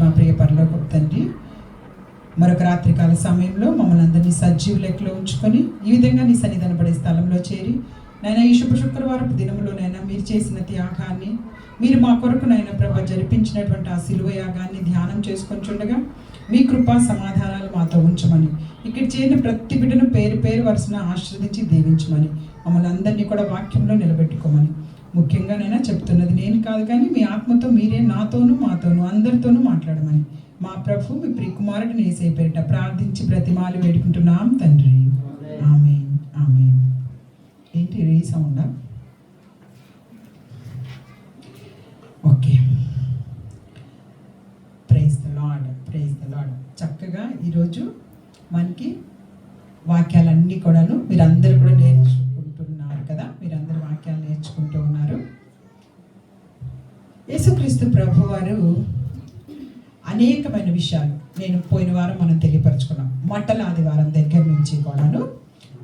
మా ప్రియ పరలోకపు తండ్రి, మరొక రాత్రికాల సమయంలో మమ్మల్ని అందరినీ సజీవ లెక్కలో ఉంచుకొని ఈ విధంగా నీ సన్నిధాన పడే స్థలంలో చేరి నైనా ఈ శుక్రవారపు దినంలోనైనా మీరు చేసిన త్యాగాన్ని, మీరు మా కొరకు నైనా ప్రభ జరిపించినటువంటి ఆ శిలువ యాగాన్ని ధ్యానం చేసుకొని చూడగా మీ కృపా సమాధానాలు మాతో ఉంచమని, ఇక్కడ చేరిన ప్రతి బిడ్డను పేరు పేరు వరుసన ఆశీర్వదించి దీవించమని, మమ్మల్ని అందరినీ కూడా వాక్యంలో నిలబెట్టుకోమని, ముఖ్యంగా నైనా చెప్తున్నది నేను కాదు కానీ మీ ఆత్మతో మీరే నాతోనూ మాతోనూ అందరితోనూ మాట్లాడమని మా ప్రభు మీ ప్రియకుమారుడిని యేసయ్య పేరిట ప్రార్థించి బ్రతిమాలి వేడుకుంటున్నాం తండ్రి. Amen amen. ఏంటి రీ సౌండా? Okay. Praise the Lord, praise the Lord. చక్కగా ఈరోజు మనకి వాక్యాలన్నీ కూడాను మీరందరూ కూడా నేర్చుకుంటున్నారు కదా, మీరందరూ వాక్యాలు నేర్చుకుంటూ ఉన్నారు. యేసుక్రీస్తు ప్రభు వారు అనేకమైన విషయాలు నేను పోయిన వారం మనం తెలియపరచుకున్నాం. మట్టల ఆదివారం దగ్గర నుంచి కూడాను,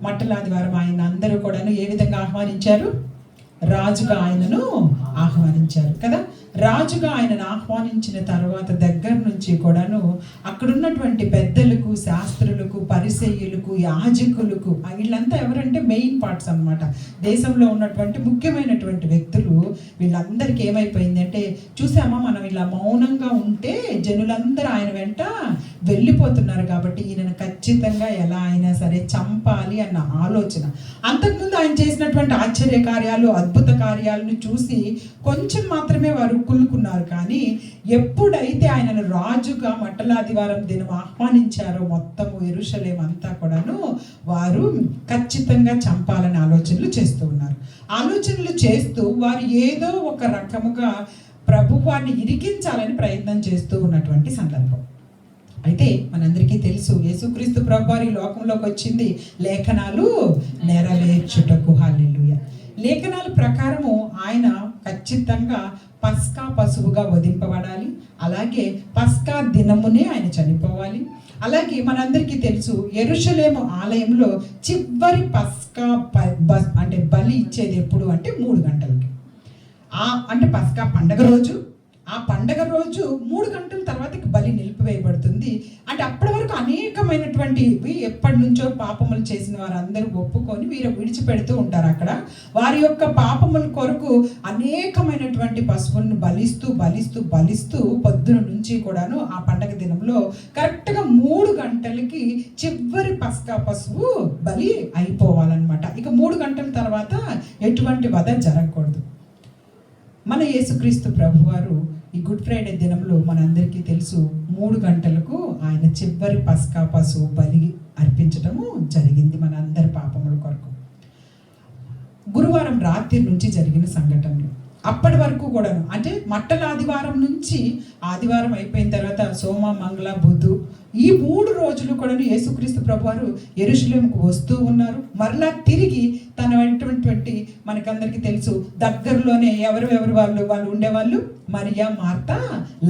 మట్టల ఆదివారం ఆయన అందరూ కూడాను ఏ విధంగా ఆహ్వానించారు? రాజుగా ఆయనను ఆహ్వానించారు కదా. రాజుగా ఆయనను ఆహ్వానించిన తర్వాత దగ్గర నుంచి కూడాను అక్కడున్నటువంటి పెద్దలకు, శాస్త్రులకు, పరిసయ్యులకు, యాజకులకు, వీళ్ళంతా ఎవరంటే మెయిన్ పార్ట్స్ అన్నమాట. దేశంలో ఉన్నటువంటి ముఖ్యమైనటువంటి వ్యక్తులు. వీళ్ళందరికీ ఏమైపోయిందంటే, చూసామా మనం ఇలా మౌనంగా ఉంటే జనులందరూ ఆయన వెంట వెళ్ళిపోతున్నారు కాబట్టి ఈయనను ఖచ్చితంగా ఎలా అయినా సరే చంపాలి అన్న ఆలోచన. అంతకుముందు ఆయన చేసినటువంటి ఆశ్చర్య కార్యాలు, అద్భుత కార్యాలను చూసి కొంచెం మాత్రమే వారు కులుకున్నారు. కానీ ఎప్పుడైతే ఆయనను రాజుగా మట్టలాదివారం దినం ఆహ్వానించారో మొత్తము యెరూషలేం అంతా కూడాను వారు ఖచ్చితంగా చంపాలని ఆలోచనలు చేస్తూ ఉన్నారు. ఆలోచనలు చేస్తూ వారు ఏదో ఒక రకముగా ప్రభువాన్ని ఇరికించాలని ప్రయత్నం చేస్తూ ఉన్నటువంటి సందర్భం. అయితే మనందరికీ తెలుసు, యేసుక్రీస్తు ప్రభువారి లోకంలోకి వచ్చింది లేఖనాలు నెరవేర్చుటకు. హల్లెలూయా. లేఖనాల ప్రకారము ఆయన ఖచ్చితంగా పస్కా పశువుగా వధింపబడాలి, అలాగే పస్కా దినమునే ఆయన చనిపోవాలి. అలాగే మనందరికీ తెలుసు, యెరూషలేము ఆలయంలో చివరి పస్కా అంటే బలి ఇచ్చేది ఎప్పుడు అంటే 3 గంటలకి. అంటే పస్కా పండగ రోజు, ఆ పండగ రోజు 3 గంటల తర్వాత బలి నిలిపివేయబడుతుంది. అంటే అప్పటి వరకు అనేకమైనటువంటివి ఎప్పటి నుంచో పాపములు చేసిన వారందరూ ఒప్పుకొని వీరు విడిచిపెడుతూ ఉంటారు. అక్కడ వారి యొక్క పాపముల కొరకు అనేకమైనటువంటి పశువులను బలిస్తూ బలిస్తూ బలిస్తూ పొద్దున నుంచి కూడాను ఆ పండగ దినంలో కరెక్ట్గా 3 గంటలకి చివరి పస్కా పశువు బలి అయిపోవాలన్నమాట. ఇక 3 గంటల తర్వాత ఎటువంటి వధ జరగకూడదు. మన యేసుక్రీస్తు ప్రభువారు ఈ గుడ్ ఫ్రైడే దినంలో మనందరికీ తెలుసు 3 గంటలకు ఆయన చివరి పస్కా పశువు బలి అర్పించడము జరిగింది మన అందరి పాపముల కొరకు. గురువారం రాత్రి నుంచి జరిగిన సంఘటనలు అప్పటి వరకు కూడాను, అంటే మట్టల ఆదివారం నుంచి ఆదివారం అయిపోయిన తర్వాత సోమ, మంగళ, బుధు ఈ 3 రోజులు కూడా యేసుక్రీస్తు ప్రభువారు యెరూషలేముకు వస్తూ ఉన్నారు. మరలా తిరిగి తన వెంటటువంటి మనకందరికీ తెలుసు దగ్గరలోనే ఎవరు వాళ్ళు ఉండేవాళ్ళు, మరియా, మార్తా,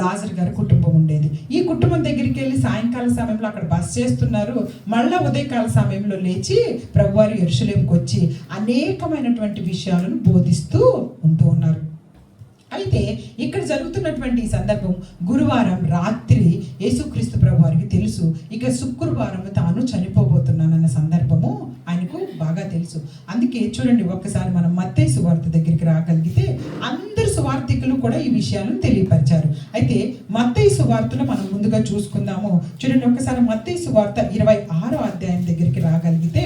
లాజర్ గారి కుటుంబం ఉండేది. ఈ కుటుంబం దగ్గరికి వెళ్ళి సాయంకాల సమయంలో అక్కడ బస చేస్తున్నారు. మళ్ళా ఉదయకాల సమయంలో లేచి ప్రభువారు యెరూషలేముకు వచ్చి అనేకమైనటువంటి విషయాలను బోధిస్తూ ఉంటూ ఉన్నారు. అయితే ఇక్కడ జరుగుతున్నటువంటి ఈ సందర్భం గురువారం రాత్రి యేసుక్రీస్తు ప్రభువారికి తెలుసు, ఇక శుక్రవారం తాను చనిపోబోతున్నానన్న సందర్భము ఆయనకు బాగా తెలుసు. అందుకే చూడండి, ఒక్కసారి మనం మత్తయి సువార్త దగ్గరికి రాగలిగితే అందరు సువార్తికులు కూడా ఈ విషయాలను తెలియపరిచారు. అయితే మత్తయి సువార్తలో మనం ముందుగా చూసుకుందాము. చూడండి, ఒక్కసారి మత్తయి సువార్త 26వ అధ్యాయం దగ్గరికి రాగలిగితే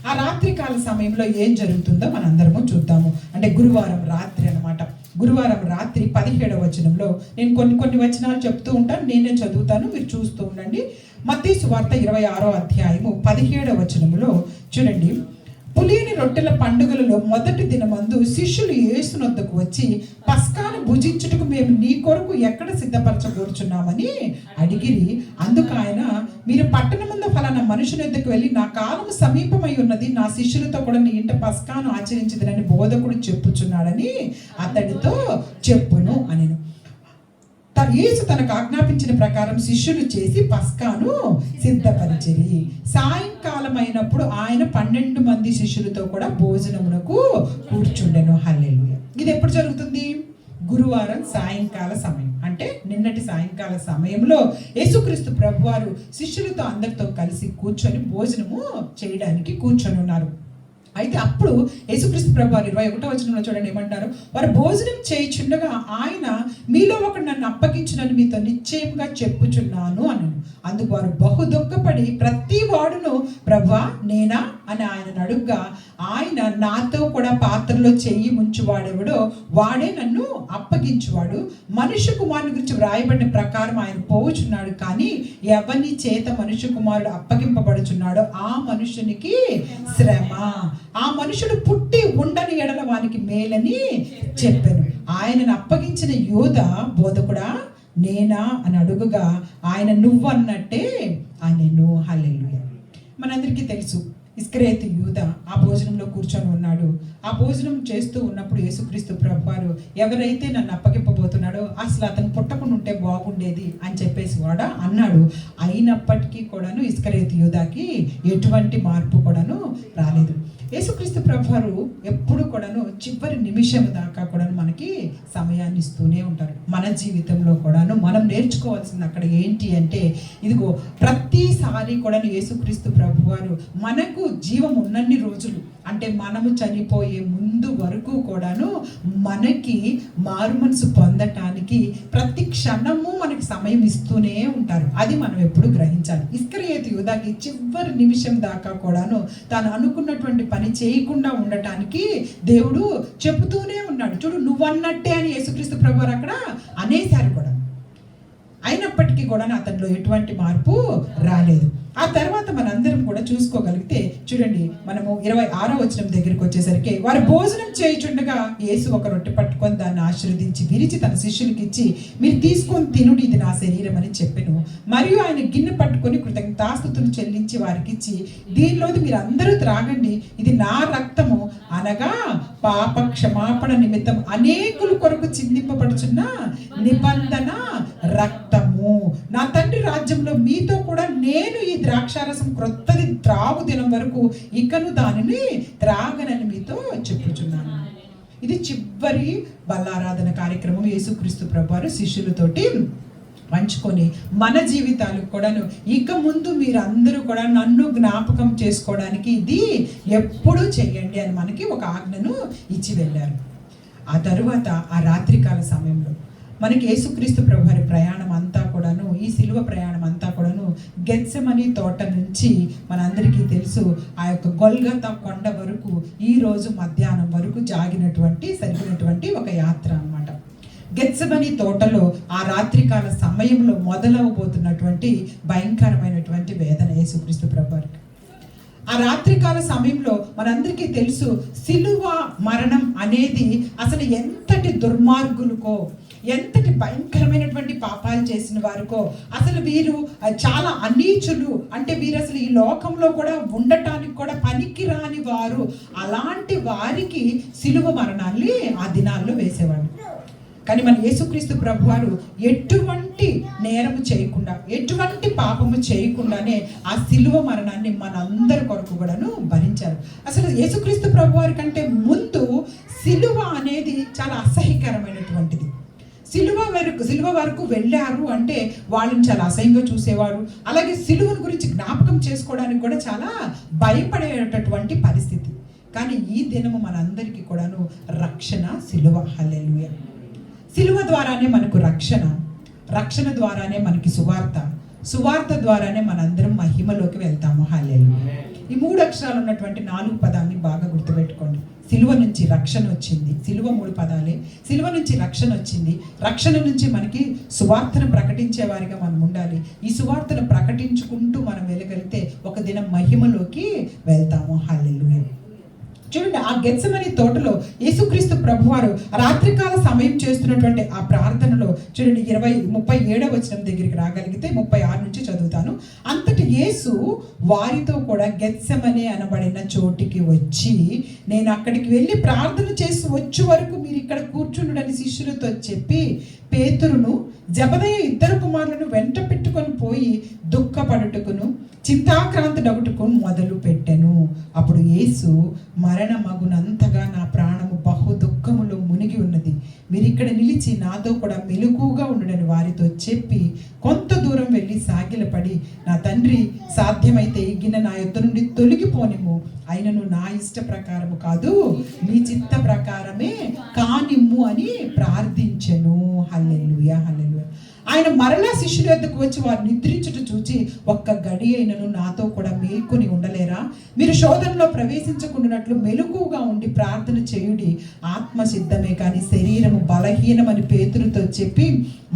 ఆ రాత్రికాల సమయంలో ఏం జరుగుతుందో మనందరము చూద్దాము. అంటే గురువారం రాత్రి అన్నమాట. గురువారం రాత్రి 17వ వచనంలో నేను కొన్ని వచనాలు చెప్తూ ఉంటాను, నేనే చదువుతాను, మీరు చూస్తూ ఉండండి. మత్తయి సువార్త 26వ అధ్యాయము 17వ వచనంలో చూడండి, పులియని రొట్టెల పండుగలలో మొదటి దినమందు శిష్యులు యేసునొద్దకు వచ్చి పస్కాను భుజించుటకు మేము నీ కొరకు ఎక్కడ సిద్ధపరచకూర్చున్నామని అడిగిరి. అందుకు ఆయన, మీరు పట్టణముందు ఫలానా మనుషుని వద్దకు వెళ్ళి నా కాలము సమీపమై ఉన్నది, నా శిష్యులతో కూడా నీ ఇంట పస్కాను ఆచరించదనని బోధకుడు చెప్పుచున్నాడని అతడితో చెప్పును అని. యేసు తనకు ఆజ్ఞాపించిన ప్రకారం శిష్యులు చేసి పస్కాను సిద్ధపరిచిరి. సాయంకాలం అయినప్పుడు ఆయన 12 మంది శిష్యులతో కూడా భోజనమునకు కూర్చుండెను. హల్లెలూయా. ఇది ఎప్పుడు జరుగుతుంది? గురువారం సాయంకాల సమయం, అంటే నిన్న నిన్నటి సాయంకాల సమయంలో యేసుక్రీస్తు ప్రభువారు శిష్యులతో అందరితో కలిసి కూర్చొని భోజనము చేయడానికి కూర్చొని ఉన్నారు. అయితే అప్పుడు యేసుక్రీస్తు ప్రభువారు 21వ వచనంలో చూడండి ఏమంటారు, వారు భోజనం చేయుచుండగా ఆయన, మీలో ఒకడు నన్ను అప్పగించునని మీతో నిశ్చయంగా చెప్పుచున్నాను అన్నాడు. అందుకు వారు బహు దుఃఖపడి ప్రతి వాడును, ప్రభువా నేనా అని ఆయన అడుగ్గా, ఆయన, నాతో కూడా పాత్రలో చెయ్యి ముంచువాడెవడో వాడే నన్ను అప్పగించువాడు. మనుష్య కుమారుని గురించి వ్రాయబడిన ప్రకారం ఆయన పోవుచున్నాడు, కానీ ఎవని చేత మనుష్య కుమారుడు అప్పగింపబడుచున్నాడో ఆ మనుషునికి శ్రమ, ఆ మనుషుడు పుట్టి ఉండని ఎడల వానికి మేలని చెప్పాను. ఆయనను అప్పగించిన యూద, బోధకుడా నేనా అని అడుగుగా ఆయన, నువ్వు అన్నట్టే అనెను. హల్లెలూయా. మనందరికీ తెలుసు ఇస్కరియోతు యూద ఆ భోజనంలో కూర్చొని ఉన్నాడు. ఆ భోజనం చేస్తూ ఉన్నప్పుడు యేసుక్రీస్తు ప్రభువారు, ఎవరైతే నన్ను అప్పగింపబోతున్నాడో అసలు అతను పుట్టకుండా ఉంటే బాగుండేది అని చెప్పేసి కూడా అన్నాడు. అయినప్పటికీ కూడాను ఇస్కరియోతు యూదాకి ఎటువంటి మార్పు కూడాను రాలేదు. యేసుక్రీస్తు ప్రభువారు ఎప్పుడు కూడాను చివరి నిమిషం దాకా కూడాను మనకి సమయాన్ని ఇస్తూనే ఉంటారు. మన జీవితంలో కూడాను మనం నేర్చుకోవాల్సింది అక్కడ ఏంటి అంటే, ఇదిగో ప్రతిసారి కూడాను యేసుక్రీస్తు ప్రభువారు మనకు జీవం ఉన్నన్ని రోజులు, అంటే మనము చనిపోయే ముందు వరకు కూడాను మనకి మారు మనసు పొందటానికి ప్రతి క్షణము మనకి సమయం ఇస్తూనే ఉంటారు. అది మనం ఎప్పుడు గ్రహించాలి. ఇస్కరియోతు యూదాకి చివరి నిమిషం దాకా కూడాను తాను అనుకున్నటువంటి పని చేయకుండా ఉండటానికి దేవుడు చెబుతూనే ఉన్నాడు. చూడు, నువ్వన్నట్టే అని యేసుక్రీస్తు ప్రభువారు అక్కడ అనేశారు కూడా. అయినప్పటికీ కూడా అతనిలో ఎటువంటి మార్పు రాలేదు. ఆ తర్వాత మనందరం కూడా చూసుకోగలిగితే చూడండి, మనము 26వ వచనం దగ్గరికి వచ్చేసరికి, వారు భోజనం చేయుచుండగా యేసు ఒక రొట్టె పట్టుకొని దాన్ని ఆశీర్వదించి విరిచి తన శిష్యులకి ఇచ్చి, మీరు తీసుకొని తినుడి, ఇది నా శరీరం అని చెప్పెను. మరియు ఆయన గిన్నె పట్టుకొని కృతజ్ఞతాస్తుతులు చెల్లించి వారికి ఇచ్చి, దీనిలోది మీరు అందరూ త్రాగండి, ఇది నా రక్తము, అనగా పాప క్షమాపణ నిమిత్తం అనేకుల కొరకు చిందింపబడుచున్న నిబంధన రక్తము. నా తండ్రి రాజ్యంలో మీతో కూడా నేను ఈ ద్రాక్షారసం క్రొత్తది త్రాగు దినం వరకు ఇకను దానిని త్రాగనని మీతో చెప్పుచున్నాను. ఇది చివరి బల్లారాధన కార్యక్రమం యేసుక్రీస్తు ప్రభువారు శిష్యులతోటి పంచుకొని మన జీవితాలకు కూడాను, ఇక ముందు మీరు అందరూ కూడా నన్ను జ్ఞాపకం చేసుకోవడానికి ఇది ఎప్పుడూ చెయ్యండి అని మనకి ఒక ఆజ్ఞను ఇచ్చి వెళ్ళారు. ఆ తరువాత ఆ రాత్రికాల సమయంలో మనకి యేసుక్రీస్తు ప్రభువారి ప్రయాణం అంతా కూడాను, ఈ సిలువ ప్రయాణం అంతా కూడాను గెత్సెమనీ తోట నుంచి మనందరికీ తెలుసు ఆ యొక్క గొల్గొతా కొండ వరకు ఈ రోజు మధ్యాహ్నం వరకు సరిగినటువంటి ఒక యాత్ర అన్నమాట. గెత్సెమనీ తోటలో ఆ రాత్రికాల సమయంలో మొదలవబోతున్నటువంటి భయంకరమైనటువంటి వేదన యేసుక్రీస్తు ప్రభువారికి. ఆ రాత్రికాల సమయంలో మనందరికీ తెలుసు సిలువ మరణం అనేది అసలు ఎంతటి దుర్మార్గులకో, ఎంతటి భయంకరమైనటువంటి పాపాలు చేసిన వారికో, అసలు వీరు చాలా అనీచులు, అంటే వీరు అసలు ఈ లోకంలో కూడా ఉండటానికి కూడా పనికి రాని వారు, అలాంటి వారికి సిలువ మరణాన్ని ఆ దినాల్లో వేసేవాడు. కానీ మన యేసుక్రీస్తు ప్రభువారు ఎటువంటి నేరము చేయకుండా, ఎటువంటి పాపము చేయకుండానే ఆ సిలువ మరణాన్ని మనందరి కొరకు కూడాను భరించారు. అసలు యేసుక్రీస్తు ప్రభువారి కంటే ముందు సిలువ అనేది చాలా అసహ్యకరమైనటువంటిది. సిలువ వరకు వెళ్ళారు అంటే వాళ్ళని చాలా అసహ్యంగా చూసేవారు. అలాగే సిలువను గురించి జ్ఞాపకం చేసుకోవడానికి కూడా చాలా భయపడేటటువంటి పరిస్థితి. కానీ ఈ దినము మనందరికీ కూడాను రక్షణ సిలువ. హల్లెలూయా. సిలువ ద్వారానే మనకు రక్షణ ద్వారానే మనకి సువార్త ద్వారానే మనందరం మహిమలోకి వెళ్తాము. హల్లెలూయా. ఈ 3 అక్షరాలు ఉన్నటువంటి 4 పదాన్ని బాగా గుర్తుపెట్టుకోండి. సిలువ నుంచి రక్షణ వచ్చింది. సిలువ 3 పదాలే. సిలువ నుంచి రక్షణ వచ్చింది. రక్షణ నుంచి మనకి సువార్తను ప్రకటించే వారిగా మనం ఉండాలి. ఈ సువార్తను ప్రకటించుకుంటూ మనం వెళ్ళగలిగితే ఒక దినం మహిమలోకి వెళ్తాము. హల్లెలూయా. చూడండి, ఆ గెత్సెమనీ తోటలో యేసుక్రీస్తు ప్రభువారు రాత్రికాల సమయం చేస్తున్నటువంటి ఆ ప్రార్థనలో చూడండి, 37వ వచనం దగ్గరికి రాగలిగితే 36 నుంచి చదువుతాను. అంతటి యేసు వారితో కూడా గెత్సెమనీ అనబడిన చోటికి వచ్చి, నేను అక్కడికి వెళ్ళి ప్రార్థన చేసి వచ్చే వరకు మీరు ఇక్కడ కూర్చుండని శిష్యులతో చెప్పి, పేతురును జబదయి 2 కుమారులను వెంట పెట్టుకొని పోయి దుఃఖపడుటకును చింతాక్రాంతుడగుటకు మొదలు పెట్టెను. అప్పుడు యేసు, మరణమగునంతగా నా ప్రాణము బహు దుఃఖములో మునిగి ఉన్నది, మీరు ఇక్కడ నిలిచి లేచి నాతో కూడా మెలకువగా ఉండడని వారితో చెప్పి కొంత దూరం వెళ్ళి సాగిలపడి, నా తండ్రి, సాధ్యమైతే ఈ గిన్నె నా యొద్ద నుండి తొలగిపోనిము, అయినను నా ఇష్ట ప్రకారము కాదు, నీ చిత్త ప్రకారమే కానిమ్ము అని ప్రార్థించెను. హల్లెలూయా, హల్లెలూయా. ఆయన మరలా శిష్యుల యొద్దకు వచ్చి వారు నిద్రించుట చూచి, ఒక్క గడి అయినను నాతో కూడా మేల్కొని ఉండలేరా? మీరు శోధనలో ప్రవేశించకుండానట్లు మెలకువగా ఉండి ప్రార్థన చేయుడి. ఆత్మ సిద్ధమే కానీ శరీరము బలహీనమని పేతురుతో చెప్పి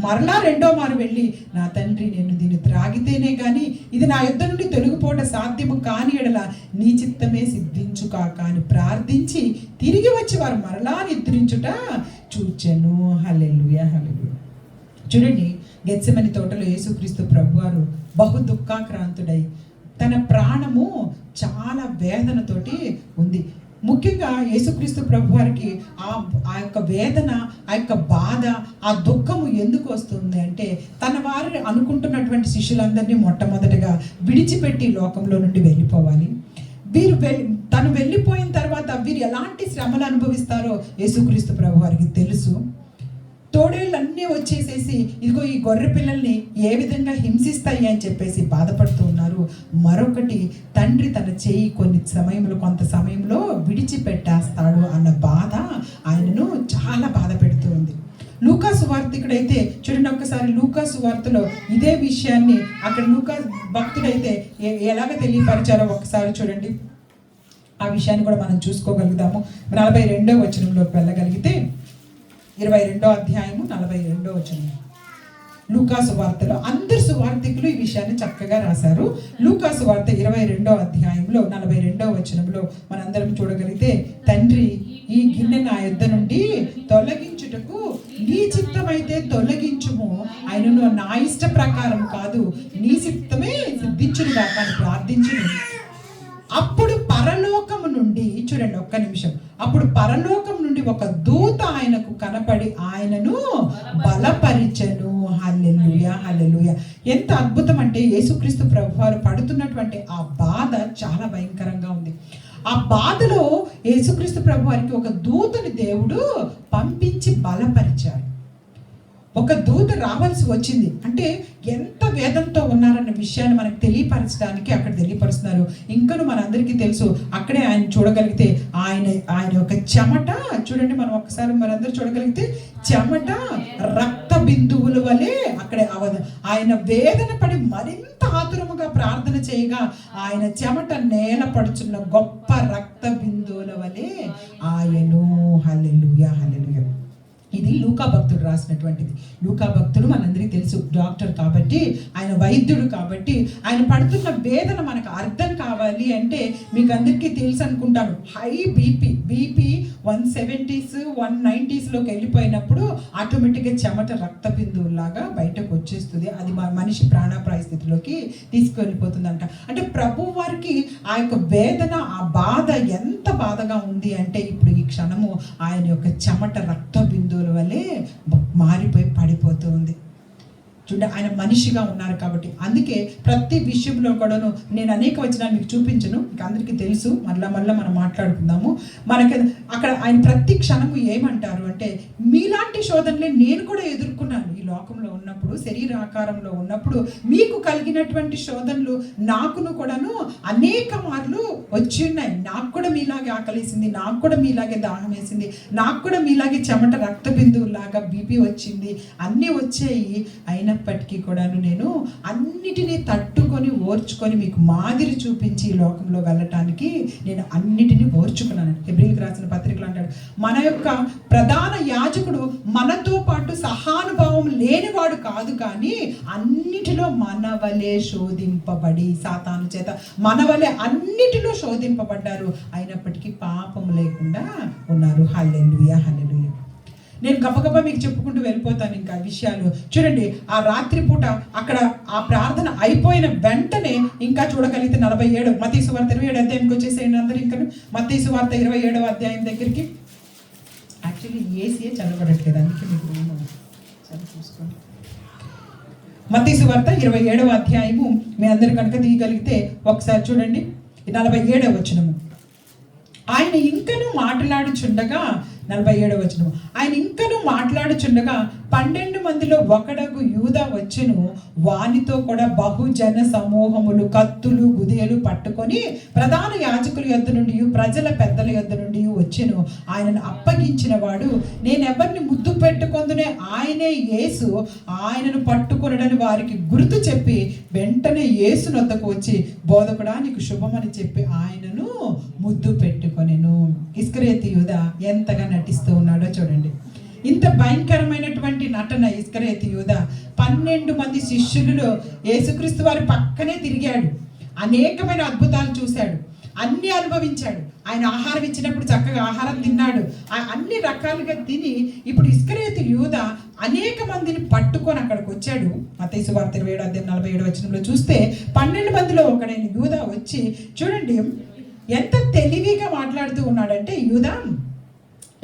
మరలా రెండో మారు వెళ్ళి, నా తండ్రి, నేను దీన్ని త్రాగితేనే కానీ ఇది నా యుద్ధ నుండి తొలగిపోవడం సాధ్యము కాని ఎడల నీ చిత్తమే సిద్ధించు కాక అని ప్రార్థించి తిరిగి వచ్చి వారు మరలా నిద్రించుట చూచెను. హల్లెలూయా, హల్లెలూయా. చూడండి, గెత్సెమని తోటలో యేసుక్రీస్తు ప్రభువారు బహు దుఃఖాక్రాంతుడై తన ప్రాణము చాలా వేదనతోటి ఉంది. ముఖ్యంగా యేసుక్రీస్తు ప్రభువారికి ఆ యొక్క వేదన, ఆ యొక్క బాధ, ఆ దుఃఖము ఎందుకు వస్తుంది అంటే, తన వారు అనుకుంటున్నటువంటి శిష్యులందరినీ మొట్టమొదటిగా విడిచిపెట్టి లోకంలో నుండి వెళ్ళిపోవాలి. తను వెళ్ళిపోయిన తర్వాత వీరు ఎలాంటి శ్రమలు అనుభవిస్తారో యేసుక్రీస్తు ప్రభువారికి తెలుసు. తోడేళ్ళన్నీ వచ్చేసేసి ఇదిగో ఈ గొర్రె పిల్లల్ని ఏ విధంగా హింసిస్తాయి అని చెప్పేసి బాధపడుతూ ఉన్నారు. మరొకటి, తండ్రి తన చేయి కొంత సమయంలో విడిచిపెట్టేస్తాడు అన్న బాధ ఆయనను చాలా బాధ పెడుతూ ఉంది. లూకా సువార్తికుడైతే చూడండి, ఒక్కసారి లూకా సువార్తలో ఇదే విషయాన్ని అక్కడ లూకా భక్తుడైతే ఎలాగ తెలియపరిచారో ఒకసారి చూడండి. ఆ విషయాన్ని కూడా మనం చూసుకోగలుగుతాము. 42వ వచనంలోకి వెళ్ళగలిగితే, 22వ అధ్యాయము 42వ వచనం. లూకా సువార్తలో అందరు సువార్తికులు ఈ విషయాన్ని చక్కగా రాశారు. లూకా సువార్త 22వ అధ్యాయంలో 42వ వచనంలో మనందరం చూడగలిగితే, తండ్రి, ఈ గిన్నె నా యొద్ద నుండి తొలగించుటకు నీ చిత్తమైతే తొలగించుము, ఆయనను నా ఇష్ట ప్రకారం కాదు, నీ చిత్తమే సిద్ధించును గాక అని ప్రార్థించును. అప్పుడు పరలోకము నుండి, చూడండి ఒక్క నిమిషం, అప్పుడు పరలోకం నుండి ఒక దూత ఆయనకు కనపడి ఆయనను బలపరిచెను. హల్లెలూయా, హల్లెలూయా. ఎంత అద్భుతం అంటే, యేసుక్రీస్తు ప్రభువారు పడుతున్నటువంటి ఆ బాధ చాలా భయంకరంగా ఉంది. ఆ బాధలో యేసుక్రీస్తు ప్రభువారికి ఒక దూతని దేవుడు పంపించి బలపరిచారు. ఒక దూత రావాల్సి వచ్చింది అంటే ఎంత వేదంతో ఉన్నారన్న విషయాన్ని మనకు తెలియపరచడానికి అక్కడ తెలియపరుస్తున్నారు. ఇంకను మనందరికీ తెలుసు, అక్కడే ఆయన చూడగలిగితే ఆయన యొక్క చెమట చూడండి, మనం ఒకసారి మనందరూ చూడగలిగితే చెమట రక్త బిందువుల వలె అక్కడే ఆయన వేదన పడి మరింత ఆతురముగా ప్రార్థన చేయగా ఆయన చెమట నేల పడుచున్న గొప్ప రక్త బిందువుల వలె ఆయను. హల్లెలూయా, హల్లెలూయా. ఇది లూకా భక్తుడు రాసినటువంటిది. లూకా భక్తుడు మనందరికీ తెలుసు, డాక్టర్ కాబట్టి, ఆయన వైద్యుడు కాబట్టి, ఆయన పడుతున్న వేదన మనకు అర్థం కావాలి అంటే మీకు తెలుసు అనుకుంటాను. హై బీపీ 170s 190sలోకి వెళ్ళిపోయినప్పుడు ఆటోమేటిక్గా చెమట రక్త బిందువులాగా బయటకు వచ్చేస్తుంది. అది మనిషి ప్రాణాపాయ స్థితిలోకి తీసుకువెళ్ళిపోతుందంట. అంటే ప్రభు వారికి ఆ యొక్క వేదన, ఆ బాధ ఎంత బాధగా ఉంది అంటే, ఇప్పుడు ఈ క్షణము ఆయన యొక్క చెమట రక్త బిందువుల వల్లే మారిపోయి పడిపోతూ ఉంది. చూడండి, ఆయన మనిషిగా ఉన్నారు కాబట్టి. అందుకే ప్రతి విషయంలో కూడాను నేను అనేక వచనాలు మీకు చూపించను, మీకు అందరికీ తెలుసు, మళ్ళా మనం మాట్లాడుకుందాము. మనకి అక్కడ ఆయన ప్రతి క్షణము ఏమంటారు అంటే, మీలాంటి శోధనలే నేను కూడా ఎదుర్కొన్నాను ఈ లోకంలో ఉన్నప్పుడు, శరీర ఆకారంలో ఉన్నప్పుడు. మీకు కలిగినటువంటి శోధనలు నాకును కూడాను అనేక మార్లు వచ్చి ఉన్నాయి. నాకు కూడా మీలాగే ఆకలేసింది, నాకు కూడా మీలాగే దాహం వేసింది, నాకు కూడా మీలాగే చెమట రక్త బిందువులాగా బీపీ వచ్చింది, అన్నీ వచ్చాయి. అయినప్పటికీ కూడాను నేను అన్నిటినీ తట్టుకొని ఓర్చుకొని మీకు మాదిరి చూపించి ఈ లోకంలో వెళ్ళటానికి నేను అన్నిటినీ ఓర్చుకున్నాను. హెబ్రీయులకు రాసిన పత్రికలు అంటాడు, మన యొక్క ప్రధాన యాజకుడు మనతో పాటు సహానుభావం లేనివాడు కాదు, కానీ అన్నిటిలో మన వలె శోధింపబడి, సాతాను చేత మన వలె అన్నిటిలో శోధింపబడ్డారు, అయినప్పటికీ పాపం లేకుండా ఉన్నారు. హల్లెలూయా, హల్లెలూయా. నేను గబగబా మీకు చెప్పుకుంటూ వెళ్ళిపోతాను ఇంకా విషయాలు. చూడండి, ఆ రాత్రి పూట అక్కడ ఆ ప్రార్థన అయిపోయిన వెంటనే ఇంకా చూడగలిగితే 47 మత్తయి సువార్త 27వ అధ్యాయంకి వచ్చేసేయండి అందరూ. ఇంకా మత్తయి సువార్త 27వ అధ్యాయం దగ్గరికి. యాక్చువల్లీ ఏసీఏ చదవబడట్లేదు, అందుకే మీకు చూసుకోండి. మత్తయి సువార్త 27వ అధ్యాయము మీ అందరూ కనుక తీయగలిగితే ఒకసారి చూడండి, 47వ వచనము. ఆయన ఇంకనూ మాట్లాడుచుండగా 47వ వచనం. ఆయన ఇంకను మాట్లాడుచుండగా 12 మందిలో ఒకడగు యూదా వచ్చెను. వానితో కూడా బహుజన సమూహములు కత్తులు గుదియలు పట్టుకొని ప్రధాన యాజకుల యొద్ద నుండి ప్రజల పెద్దల యొద్ద నుండి వచ్చెను. ఆయనను అప్పగించిన వాడు, నేనెవరిని ముద్దు పెట్టుకొందునే ఆయనే యేసు, ఆయనను పట్టుకొనడని వారికి గుర్తు చెప్పి వెంటనే యేసు నొద్దకు వచ్చి, బోధకుడా నీకు శుభమని చెప్పి ఆయనను ముద్దు పెట్టుకొనెను. ఇస్కరియోతు యూదా ఎంతగా నటిస్తూ ఉన్నాడో చూడండి. ఇంత భయంకరమైనటువంటి నటన ఇస్కరియోతు యూదా 12 మంది శిష్యులలో యేసుక్రీస్తు వారి పక్కనే తిరిగాడు, అనేకమైన అద్భుతాలు చూశాడు, అన్ని అనుభవించాడు. ఆయన ఆహారం ఇచ్చినప్పుడు చక్కగా ఆహారం తిన్నాడు, అన్ని రకాలుగా తిని ఇప్పుడు ఇస్కరియోతు యూదా అనేక మందిని పట్టుకొని అక్కడికి వచ్చాడు. మత్తయి సువార్త 27:47 వచనంలో చూస్తే 12 మందిలో ఒకడైన యూదా వచ్చి, చూడండి ఎంత తెలివిగా మాట్లాడుతూ ఉన్నాడంటే యూదా.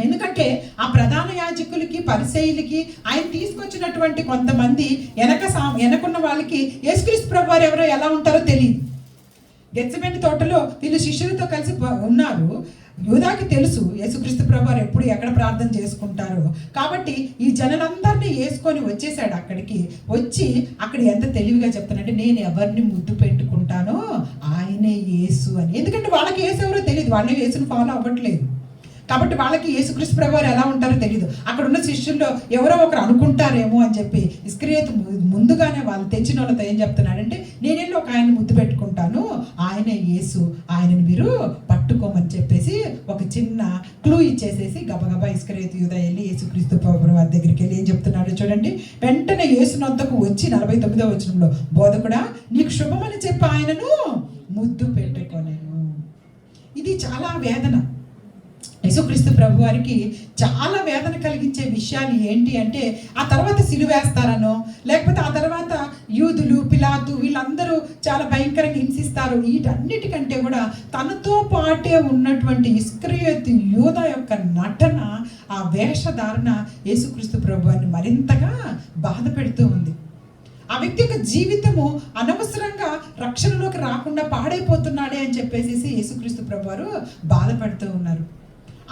ఎందుకంటే ఆ ప్రధాన యాజకులకి పరిసయ్యులకి ఆయన తీసుకొచ్చినటువంటి కొంతమంది వెనకున్న వాళ్ళకి యేసుక్రీస్తు ప్రభువారు ఎవరో ఎలా ఉంటారో తెలియదు. గెత్సెమనే తోటలో వీళ్ళు శిష్యులతో కలిసి ఉన్నారు. యూదాకి తెలుసు యేసుక్రీస్తు ప్రభువారు ఎప్పుడు ఎక్కడ ప్రార్థన చేసుకుంటారో. కాబట్టి ఈ జనులందరినీ వేసుకొని వచ్చేసాడు. అక్కడికి వచ్చి అక్కడ ఎంత తెలివిగా చెప్తానంటే, నేను ఎవరిని ముద్దు పెట్టుకుంటానో ఆయనే యేసు అని. ఎందుకంటే వాళ్ళకి యేసు ఎవరో తెలియదు, వాళ్ళే యేసుని ఫాలో అవ్వట్లేదు. కాబట్టి వాళ్ళకి యేసుక్రీస్తు ప్రభువారు ఎలా ఉంటారో తెలియదు. అక్కడ ఉన్న శిష్యుల్లో ఎవరో ఒకరు అనుకుంటారేమో అని చెప్పి ఇస్కరియోతు ముందుగానే వాళ్ళు తెచ్చిన వాళ్ళతో ఏం చెప్తున్నాడంటే, నేనెళ్ళి ఒక ఆయన ముద్దు పెట్టుకుంటాను, ఆయనే యేసు, ఆయనను మీరు పట్టుకోమని చెప్పేసి ఒక చిన్న క్లూ ఇచ్చేసేసి గబగబా ఇస్కరియోతు యూదా వెళ్ళి యేసుక్రీస్తు ప్రభువారి దగ్గరికి వెళ్ళి ఏం చెప్తున్నాడో చూడండి. వెంటనే యేసు నొద్దకు వచ్చి 49వ వచనంలో, బోధకుడా నీకు శుభమని చెప్పి ఆయనను ముద్దు పెట్టుకొనెను. ఇది చాలా వేదన. యేసుక్రీస్తు ప్రభు వారికి చాలా వేదన కలిగించే విషయాలు ఏంటి అంటే, ఆ తర్వాత సిలువేస్తారనో, లేకపోతే ఆ తర్వాత యూదులు పిలాతు వీళ్ళందరూ చాలా భయంకరంగా హింసిస్తారు. వీటన్నిటికంటే కూడా తనతో పాటే ఉన్నటువంటి ఇస్కరియోతు యూదా యొక్క నటన, ఆ వేషధారణ యేసుక్రీస్తు ప్రభు వారిని మరింతగా బాధ పెడుతూ ఉంది. ఆ వ్యక్తి యొక్క జీవితము అనవసరంగా రక్షణలోకి రాకుండా పాడైపోతున్నాడే అని చెప్పేసి యేసుక్రీస్తు ప్రభు వారు బాధపడుతూ ఉన్నారు.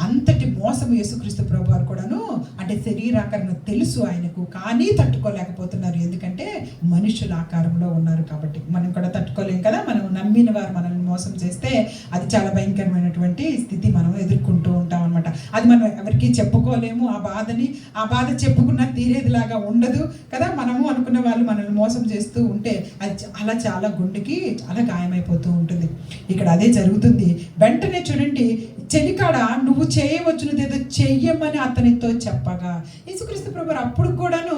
అంతటి మోసము యేసుక్రీస్తు ప్రభువారు కూడాను, అంటే శరీరాకారంలో తెలుసు ఆయనకు, కానీ తట్టుకోలేకపోతున్నారు. ఎందుకంటే మనుషుల ఆకారంలో ఉన్నారు కాబట్టి. మనం కూడా తట్టుకోలేం కదా. మనం నమ్మిన వారు మనల్ని మోసం చేస్తే అది చాలా భయంకరమైనటువంటి స్థితి మనం ఎదుర్కొంటూ ఉంటాం అనమాట. అది మనం ఎవరికి చెప్పుకోలేము. ఆ బాధ చెప్పుకున్న తీరేదిలాగా ఉండదు కదా. మనము అనుకున్న వాళ్ళు మనల్ని మోసం చేస్తూ ఉంటే అది చాలా గుండెకి చాలా గాయమైపోతూ ఉంటుంది. ఇక్కడ అదే జరుగుతుంది. వెంటనే చూడండి, చెలికాడ నువ్వు చేయవచ్చునదేదో చెయ్యమని అతనితో చెప్పగా, యేసుక్రీస్తు ప్రభువారు అప్పుడు కూడాను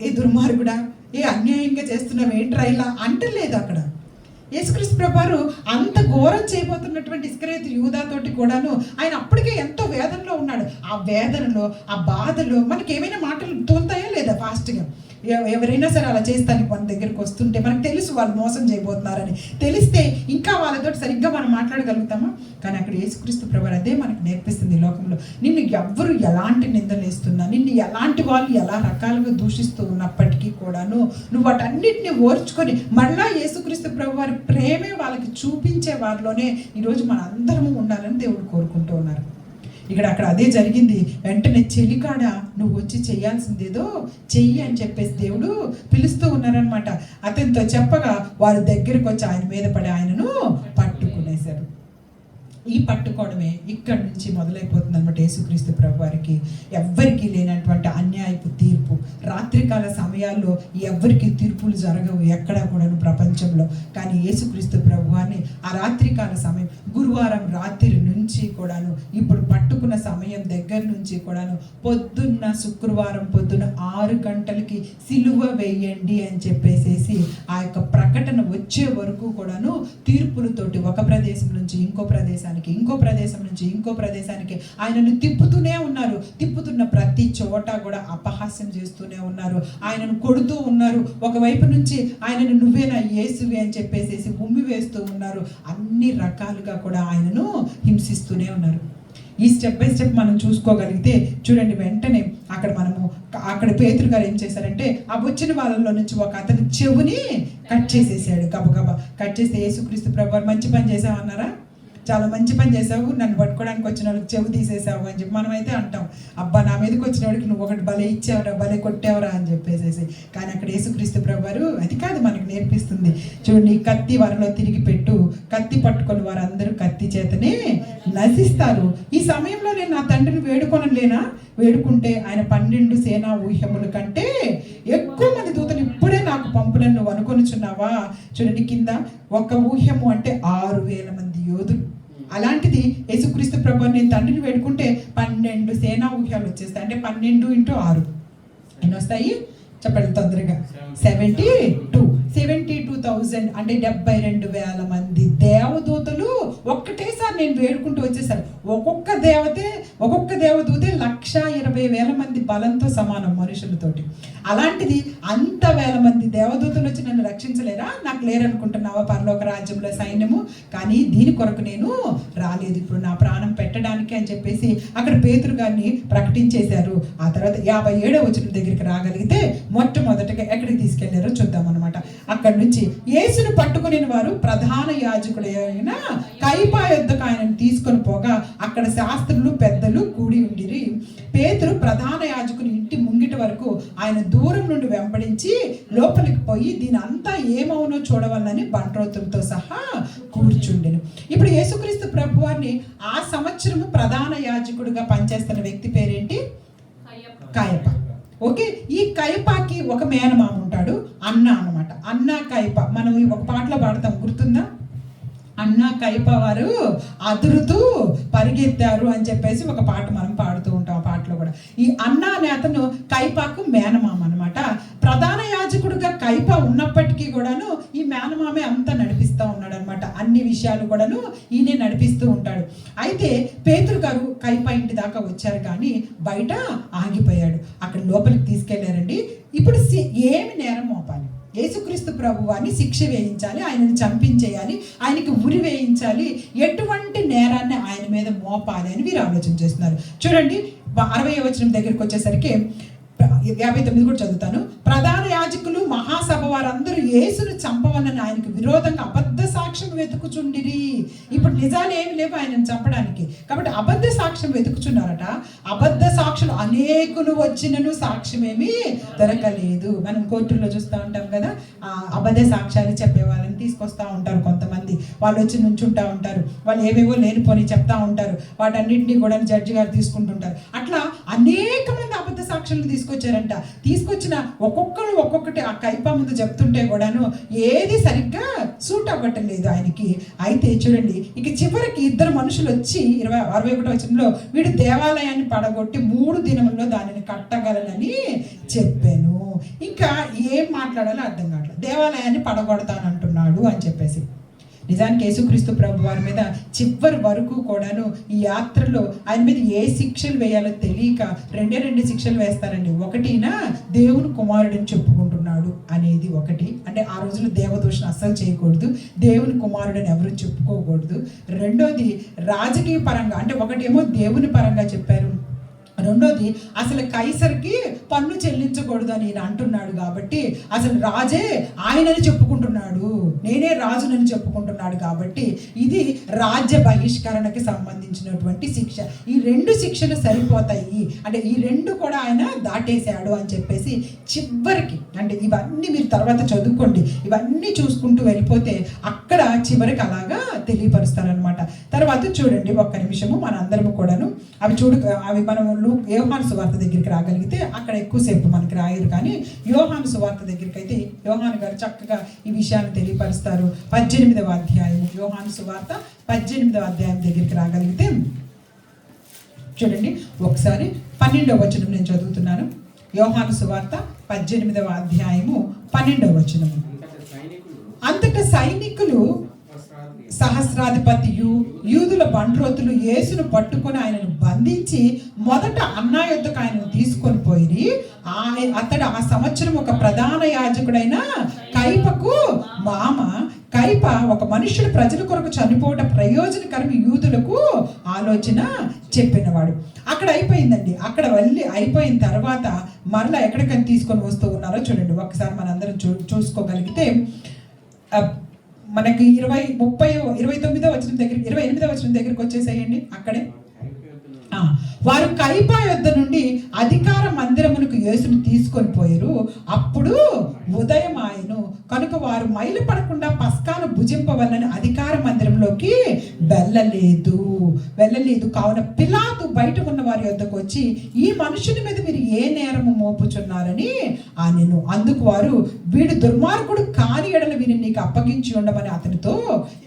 ఏ దుర్మార్గుడా, ఏ అన్యాయంగా చేస్తున్నావు ఏంట్రా ఇలా అంటలేదు. అక్కడ యేసుక్రీస్తు ప్రభువారు అంత ఘోరం చేయబోతున్నటువంటి ఇస్కరియోతు యూదాతోటి కూడాను ఆయన అప్పటికే ఎంతో వేదనలో ఉన్నాడు. ఆ వేదనలో, ఆ బాధలో మనకి ఏమైనా మాటలు తోలుతాయా లేదా ఫాస్ట్గా? ఎవరైనా సరే అలా చేస్తానికి మన దగ్గరికి వస్తుంటే మనకు తెలుసు వాళ్ళు మోసం చేయబోతున్నారని తెలిస్తే ఇంకా వాళ్ళతో సరిగ్గా మనం మాట్లాడగలుగుతామా? కానీ అక్కడ యేసుక్రీస్తు ప్రభువారు అదే మనకు నేర్పిస్తుంది. లోకంలో నిన్ను ఎవ్వరు ఎలాంటి నిందలు వేస్తున్నా, నిన్ను ఎలాంటి వాళ్ళు ఎలా రకాలుగా దూషిస్తూ ఉన్నప్పటికీ కూడాను నువ్వు వాటన్నిటిని ఓర్చుకొని మళ్ళా యేసుక్రీస్తు ప్రభువారి ప్రేమే వాళ్ళకి చూపించే వారిలోనే ఈరోజు మన అందరము ఉండాలని దేవుడు కోరుకుంటూ ఉన్నారు. అక్కడ అదే జరిగింది. వెంటనే చెలికాడ నువ్వు వచ్చి చెయ్యాల్సిందేదో చెయ్యి అని చెప్పేసి దేవుడు పిలుస్తూ ఉన్నారనమాట. అతనితో చెప్పగా వారి దగ్గరకు వచ్చి ఆయన మీద పడి ఆయనను పట్టుకునేశారు. ఈ పట్టుకోవడమే ఇక్కడి నుంచి మొదలైపోతుంది అనమాట. యేసుక్రీస్తు ప్రభువారికి ఎవ్వరికి లేనటువంటి అన్యాయపు తీర్పు. రాత్రికాల సమయాల్లో ఎవ్వరికి తీర్పులు జరగవు ఎక్కడా కూడాను ప్రపంచంలో. కానీ యేసుక్రీస్తు ప్రభువారిని ఆ రాత్రికాల సమయం, గురువారం రాత్రి నుంచి కూడాను, ఇప్పుడు పట్టుకున్న సమయం దగ్గర నుంచి కూడాను, పొద్దున్న శుక్రవారం పొద్దున్న 6 గంటలకి సిలువ వేయండి అని చెప్పేసేసి ఆ యొక్క ప్రకటన వచ్చే వరకు కూడాను తీర్పులతోటి ఒక ప్రదేశం నుంచి ఇంకో ప్రదేశానికి, ఇంకో ప్రదేశం నుంచి ఇంకో ప్రదేశానికి ఆయనను తిప్పుతూనే ఉన్నారు. తిప్పుతున్న ప్రతి చోట కూడా అపహాస్యం చేస్తూనే ఉన్నారు, ఆయనను కొడుతూ ఉన్నారు. ఒకవైపు నుంచి ఆయనను నువ్వేనా యేసువే అని చెప్పేసి ఉమ్మి వేస్తూ ఉన్నారు. అన్ని రకాలుగా కూడా ఆయనను హింసిస్తూనే ఉన్నారు. ఈ స్టెప్ బై స్టెప్ మనం చూసుకోగలిగితే చూడండి, వెంటనే అక్కడ పేతురు గారు ఏం చేశారంటే ఆ వచ్చిన వాళ్ళలో నుంచి ఒక అతని చెవుని కట్ చేసేసాడు. గబగబా కట్ చేస్తే యేసుక్రీస్తు ప్రభువారు మంచి పని చేసామన్నారా? చాలా మంచి పని చేసావు, నన్ను పట్టుకోవడానికి వచ్చిన వాళ్ళకి చెవు తీసేసావు అని చెప్పి మనమైతే అంటాం. అబ్బా నా మీదకి వచ్చిన వాడికి నువ్వు ఒకటి భలే ఇచ్చావురా, భలే కొట్టావురా అని చెప్పేసేసి. కానీ అక్కడ యేసుక్రీస్తు ప్రభువారు అది కాదు మనకు నేర్పిస్తుంది. చూడండి, కత్తి వరలో తిరిగి పెట్టు, కత్తి పట్టుకొని వారందరూ కత్తి చేతనే నశిస్తారు. ఈ సమయంలో నేను నా తండ్రిని వేడుకొనలేనా? వేడుకుంటే ఆయన 12 సేనా ఊహ్యముల కంటే ఎక్కువ మంది దూతలు ఇప్పుడే నాకు పంపునని నువ్వు అనుకొనిచున్నావా? చూడండి, కింద ఒక ఊహ్యము అంటే 6,000 మంది యోధులు. అలాంటిది యేసుక్రీస్తు ప్రభు నేను తండ్రిని వేడుకుంటే 12 సేనా ఊహ్యాలు వచ్చేస్తాయి. అంటే 12 × 6 ఎన్ని వస్తాయి చెప్పండి తొందరగా? 72,000 అంటే 72,000 మంది దేవదూతలు ఒక్కటేసారి నేను వేడుకుంటూ వచ్చేసారు. ఒక్కొక్క దేవదూతే 1,20,000 మంది బలంతో సమానం మనుషులతోటి. అలాంటిది అంత వేల మంది దేవదూతలు వచ్చి నన్ను రక్షించలేరా? నాకు లేరనుకుంటున్నావా పరలోక రాజ్యంలో సైన్యము? కానీ దీని కొరకు నేను రాలేదు, ఇప్పుడు నా ప్రాణం పెట్టడానికి అని చెప్పేసి అక్కడ పేతురు గారిని ప్రకటించేశారు. ఆ తర్వాత 57వ వచనం దగ్గరికి రాగలిగితే మొట్టమొదటిగా ఎక్కడికి తీసుకెళ్లారో చూద్దాం అనమాట. అక్కడి నుంచి యేసును పట్టుకుని వారు ప్రధాన యాజకుడైన కయపా యొద్దకు ఆయనను తీసుకొని పోగా అక్కడ శాస్త్రులు పెద్దలు కూడి ఉండిరి. పేతురు ప్రధాన యాజకుని ఇంటి ముంగిటి వరకు ఆయన దూరం నుండి వెంబడించి లోపలికి పోయి దీని అంతా ఏమవునో చూడవాలని బంట్రోతులతో సహా కూర్చుండెను. ఇప్పుడు యేసుక్రీస్తు ప్రభువారిని ఆ సంవత్సరము ప్రధాన యాజకుడిగా పనిచేస్తున్న వ్యక్తి పేరేంటి? కయప. ఓకే, ఈ కయపాకి ఒక మేనమామ ఉంటాడు, అన్న అనమాట. అన్న కయప మనం ఒక పాటలో పాడతాం, గుర్తుందా? అన్న కయప వారు అదురుతూ పరిగెత్తారు అని చెప్పేసి ఒక పాట మనం పాడుతూ ఉంటాం. ఆ పాటలో కూడా ఈ అన్న అనే అతను కయపాకు మేనమామ అనమాట. ప్రధాన యాజకుడుగా కయప ఉన్నప్పటికీ కూడాను ఈ మేనమామే అంతా నడిపిస్తూ ఉన్నాడు అనమాట. అన్ని విషయాలు కూడాను ఈయనే నడిపిస్తూ ఉంటాడు. అయితే పేతురు గారు కయప ఇంటి దాకా వచ్చారు కానీ బయట ఆగిపోయాడు. అక్కడ లోపలికి తీసుకెళ్లారండి. ఇప్పుడు ఏమి నేరం మోపాలి? యేసుక్రీస్తు ప్రభువాన్ని శిక్ష వేయించాలి, ఆయనను చంపించేయాలి, ఆయనకి ఉరి వేయించాలి, ఎటువంటి నేరాన్ని ఆయన మీద మోపాలి అని వీరు ఆలోచన చేస్తున్నారు. చూడండి, 60వ వచనం దగ్గరికి వచ్చేసరికి 59 కూడా చదువుతాను. ప్రధాన యాజకులు మహాసభ వారందరూ యేసును చంపవలని ఆయనకు విరోధంగా అబద్ధ సాక్ష్యం వెతుకుచుండిరి. ఇప్పుడు నిజాలు ఏమి లేవు ఆయనను చంపడానికి, కాబట్టి అబద్ధ సాక్ష్యం వెతుకుచున్నారట. అబద్ధ సాక్షులు అనేకులు వచ్చినను సాక్ష్యం ఏమీ దొరకలేదు. మనం కోర్టుల్లో చూస్తూ ఉంటాం కదా, అబద్ధ సాక్ష్యాలు చెప్పే వాళ్ళని తీసుకొస్తా ఉంటారు కొంతమంది. వాళ్ళు వచ్చి నుంచుంటా ఉంటారు, వాళ్ళు ఏవేవో లేనిపోని చెప్తా ఉంటారు, వాటన్నింటినీ కూడా జడ్జి గారు తీసుకుంటుంటారు. అట్లా అనేక మంది అబద్ధ సాక్ష్యాలు తీసుకొచ్చారంట. తీసుకొచ్చిన ఒక్కొక్కటి ఆ కైపా ముందు చెప్తుంటే కూడాను ఏది సరిగ్గా సూట్ అవ్వటం లేదు ఆయనకి. అయితే చూడండి, ఇక చివరికి 2 మనుషులు వచ్చి 61వ వచనంలో వీడు దేవాలయాన్ని పడగొట్టి 3 దినముల్లో దానిని కట్టగలనని చెప్పాను. ఇంకా ఏం మాట్లాడాలో అర్థం కావట్లేదు. దేవాలయాన్ని పడగొడతానంటున్నాడు అని చెప్పేసి. నిజానికి యేసుక్రీస్తు ప్రభు వారి మీద చివరి వరకు కూడాను ఈ యాత్రలో ఆయన మీద ఏ శిక్షలు వేయాలో తెలియక 2 శిక్షలు వేస్తారండి. ఒకటినా దేవుని కుమారుడిని చెప్పుకుంటున్నాడు అనేది ఒకటి, అంటే ఆ రోజుల్లో దేవదూషణ అస్సలు చేయకూడదు, దేవుని కుమారుడిని ఎవరు చెప్పుకోకూడదు. రెండోది రాజకీయ పరంగా, అంటే ఒకటేమో దేవుని పరంగా చెప్పారు, రెండోది అసలు కైసర్కి పన్ను చెల్లించకూడదు అని ఈయన అంటున్నాడు. కాబట్టి అసలు రాజే ఆయనని చెప్పుకుంటున్నాడు, నేనే రాజునని చెప్పుకుంటున్నాడు. కాబట్టి ఇది రాజ్య బహిష్కరణకి సంబంధించినటువంటి శిక్ష. ఈ 2 శిక్షలు సరిపోతాయి, అంటే ఈ 2 కూడా ఆయన దాటేశాడు అని చెప్పేసి చివరికి, అంటే ఇవన్నీ మీరు తర్వాత చదువుకోండి, ఇవన్నీ చూసుకుంటూ వెళ్ళిపోతే అక్కడ చివరికి అలాగా తెలియపరుస్తారనమాట. తర్వాత చూడండి, ఒక్క నిమిషము మనందరము కూడాను అవి మనం యోహాను సువార్త దగ్గరికి రాగలిగితే అక్కడ ఎక్కువసేపు మనకి రాయరు, కానీ యోహాను సువార్త దగ్గరికి అయితే యోహాను గారు చక్కగా ఈ విషయాన్ని తెలియపరుస్తారు. 18వ అధ్యాయం, యోహాను సువార్త 18వ అధ్యాయం దగ్గరికి రాగలిగితే చూడండి ఒకసారి 12వ వచనం నేను చదువుతున్నాను. యోహాను సువార్త 18వ అధ్యాయము 12వ వచనము. అంతటా సైనికులు సహస్రాధిపతియు యూదుల బంట్రోతులు యేసును పట్టుకొని ఆయనను బంధించి మొదట అన్న యొద్దకు ఆయనను తీసుకొని పోయి అతడు ఆ సంవత్సరం ఒక ప్రధాన యాజకుడైన కైపకు మామ. కైప ఒక మనుష్యుడు ప్రజల కొరకు చనిపోవడం ప్రయోజనకరం యూదులకు ఆలోచన చెప్పినవాడు. అక్కడ అయిపోయిందండి. అక్కడ వెళ్ళి అయిపోయిన తర్వాత మరలా ఎక్కడికైనా తీసుకొని వస్తూ ఉన్నారో చూడండి, ఒకసారి మనందరం చూసుకోగలిగితే మనకి 29వ వచనం దగ్గర 28వ వచనం దగ్గరికి వచ్చేసేయండి. అక్కడే వారు కైపా యొద్ద నుండి అధికార మందిరమునకు యేసును తీసుకొని పోయారు. అప్పుడు ఉదయం ఆయను కనుక వారు మైలు పడకుండా పస్కాను భుజింపవలని అధికార మందిరంలోకి వెళ్ళలేదు. కావున పిలాతు బయట ఉన్న వారి యొద్దకు వచ్చి, ఈ మనుషుని మీద మీరు ఏ నేరము మోపుచున్నారని అనెను. అందుకు వారు, వీడు దుర్మార్గుడు కాని ఎడల వీరిని నీకు అప్పగించి ఉండమని అతనితో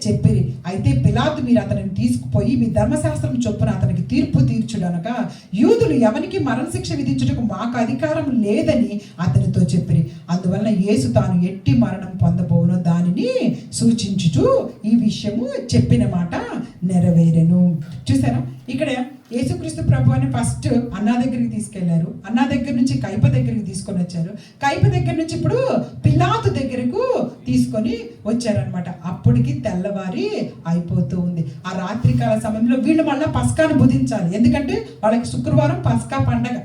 చెప్పిరి. అయితే పిలాతు, మీరు అతనిని తీసుకుపోయి మీ ధర్మశాస్త్రం చొప్పున అతనికి తీర్పు తీర్చుడనగా యూదులు ఎవరికి మరణశిక్ష విధించుటకు మాకు అధికారం లేదని అతనితో చెప్పిరి. అందువలన యేసు తాను ఎట్టి మరణం పొందబోవునో దానిని సూచించుచు ఈ విషయము చెప్పిన మాట నెరవేరెను. చూసారా, ఇక్కడ యేసుక్రీస్తు ప్రభువుని ఫస్ట్ అన్నా దగ్గరికి తీసుకెళ్లారు. అన్నా దగ్గర నుంచి కైప దగ్గరికి తీసుకొని వచ్చారు. కైప దగ్గర నుంచి ఇప్పుడు పిలాతు దగ్గరకు తీసుకొని వచ్చారనమాట. అప్పటికి తెల్లవారి అయిపోతూ ఉంది. ఆ రాత్రికాల సమయంలో వీళ్ళు మళ్ళీ పస్కాను భుజించాలి. ఎందుకంటే వాళ్ళకి శుక్రవారం పస్కా పండగ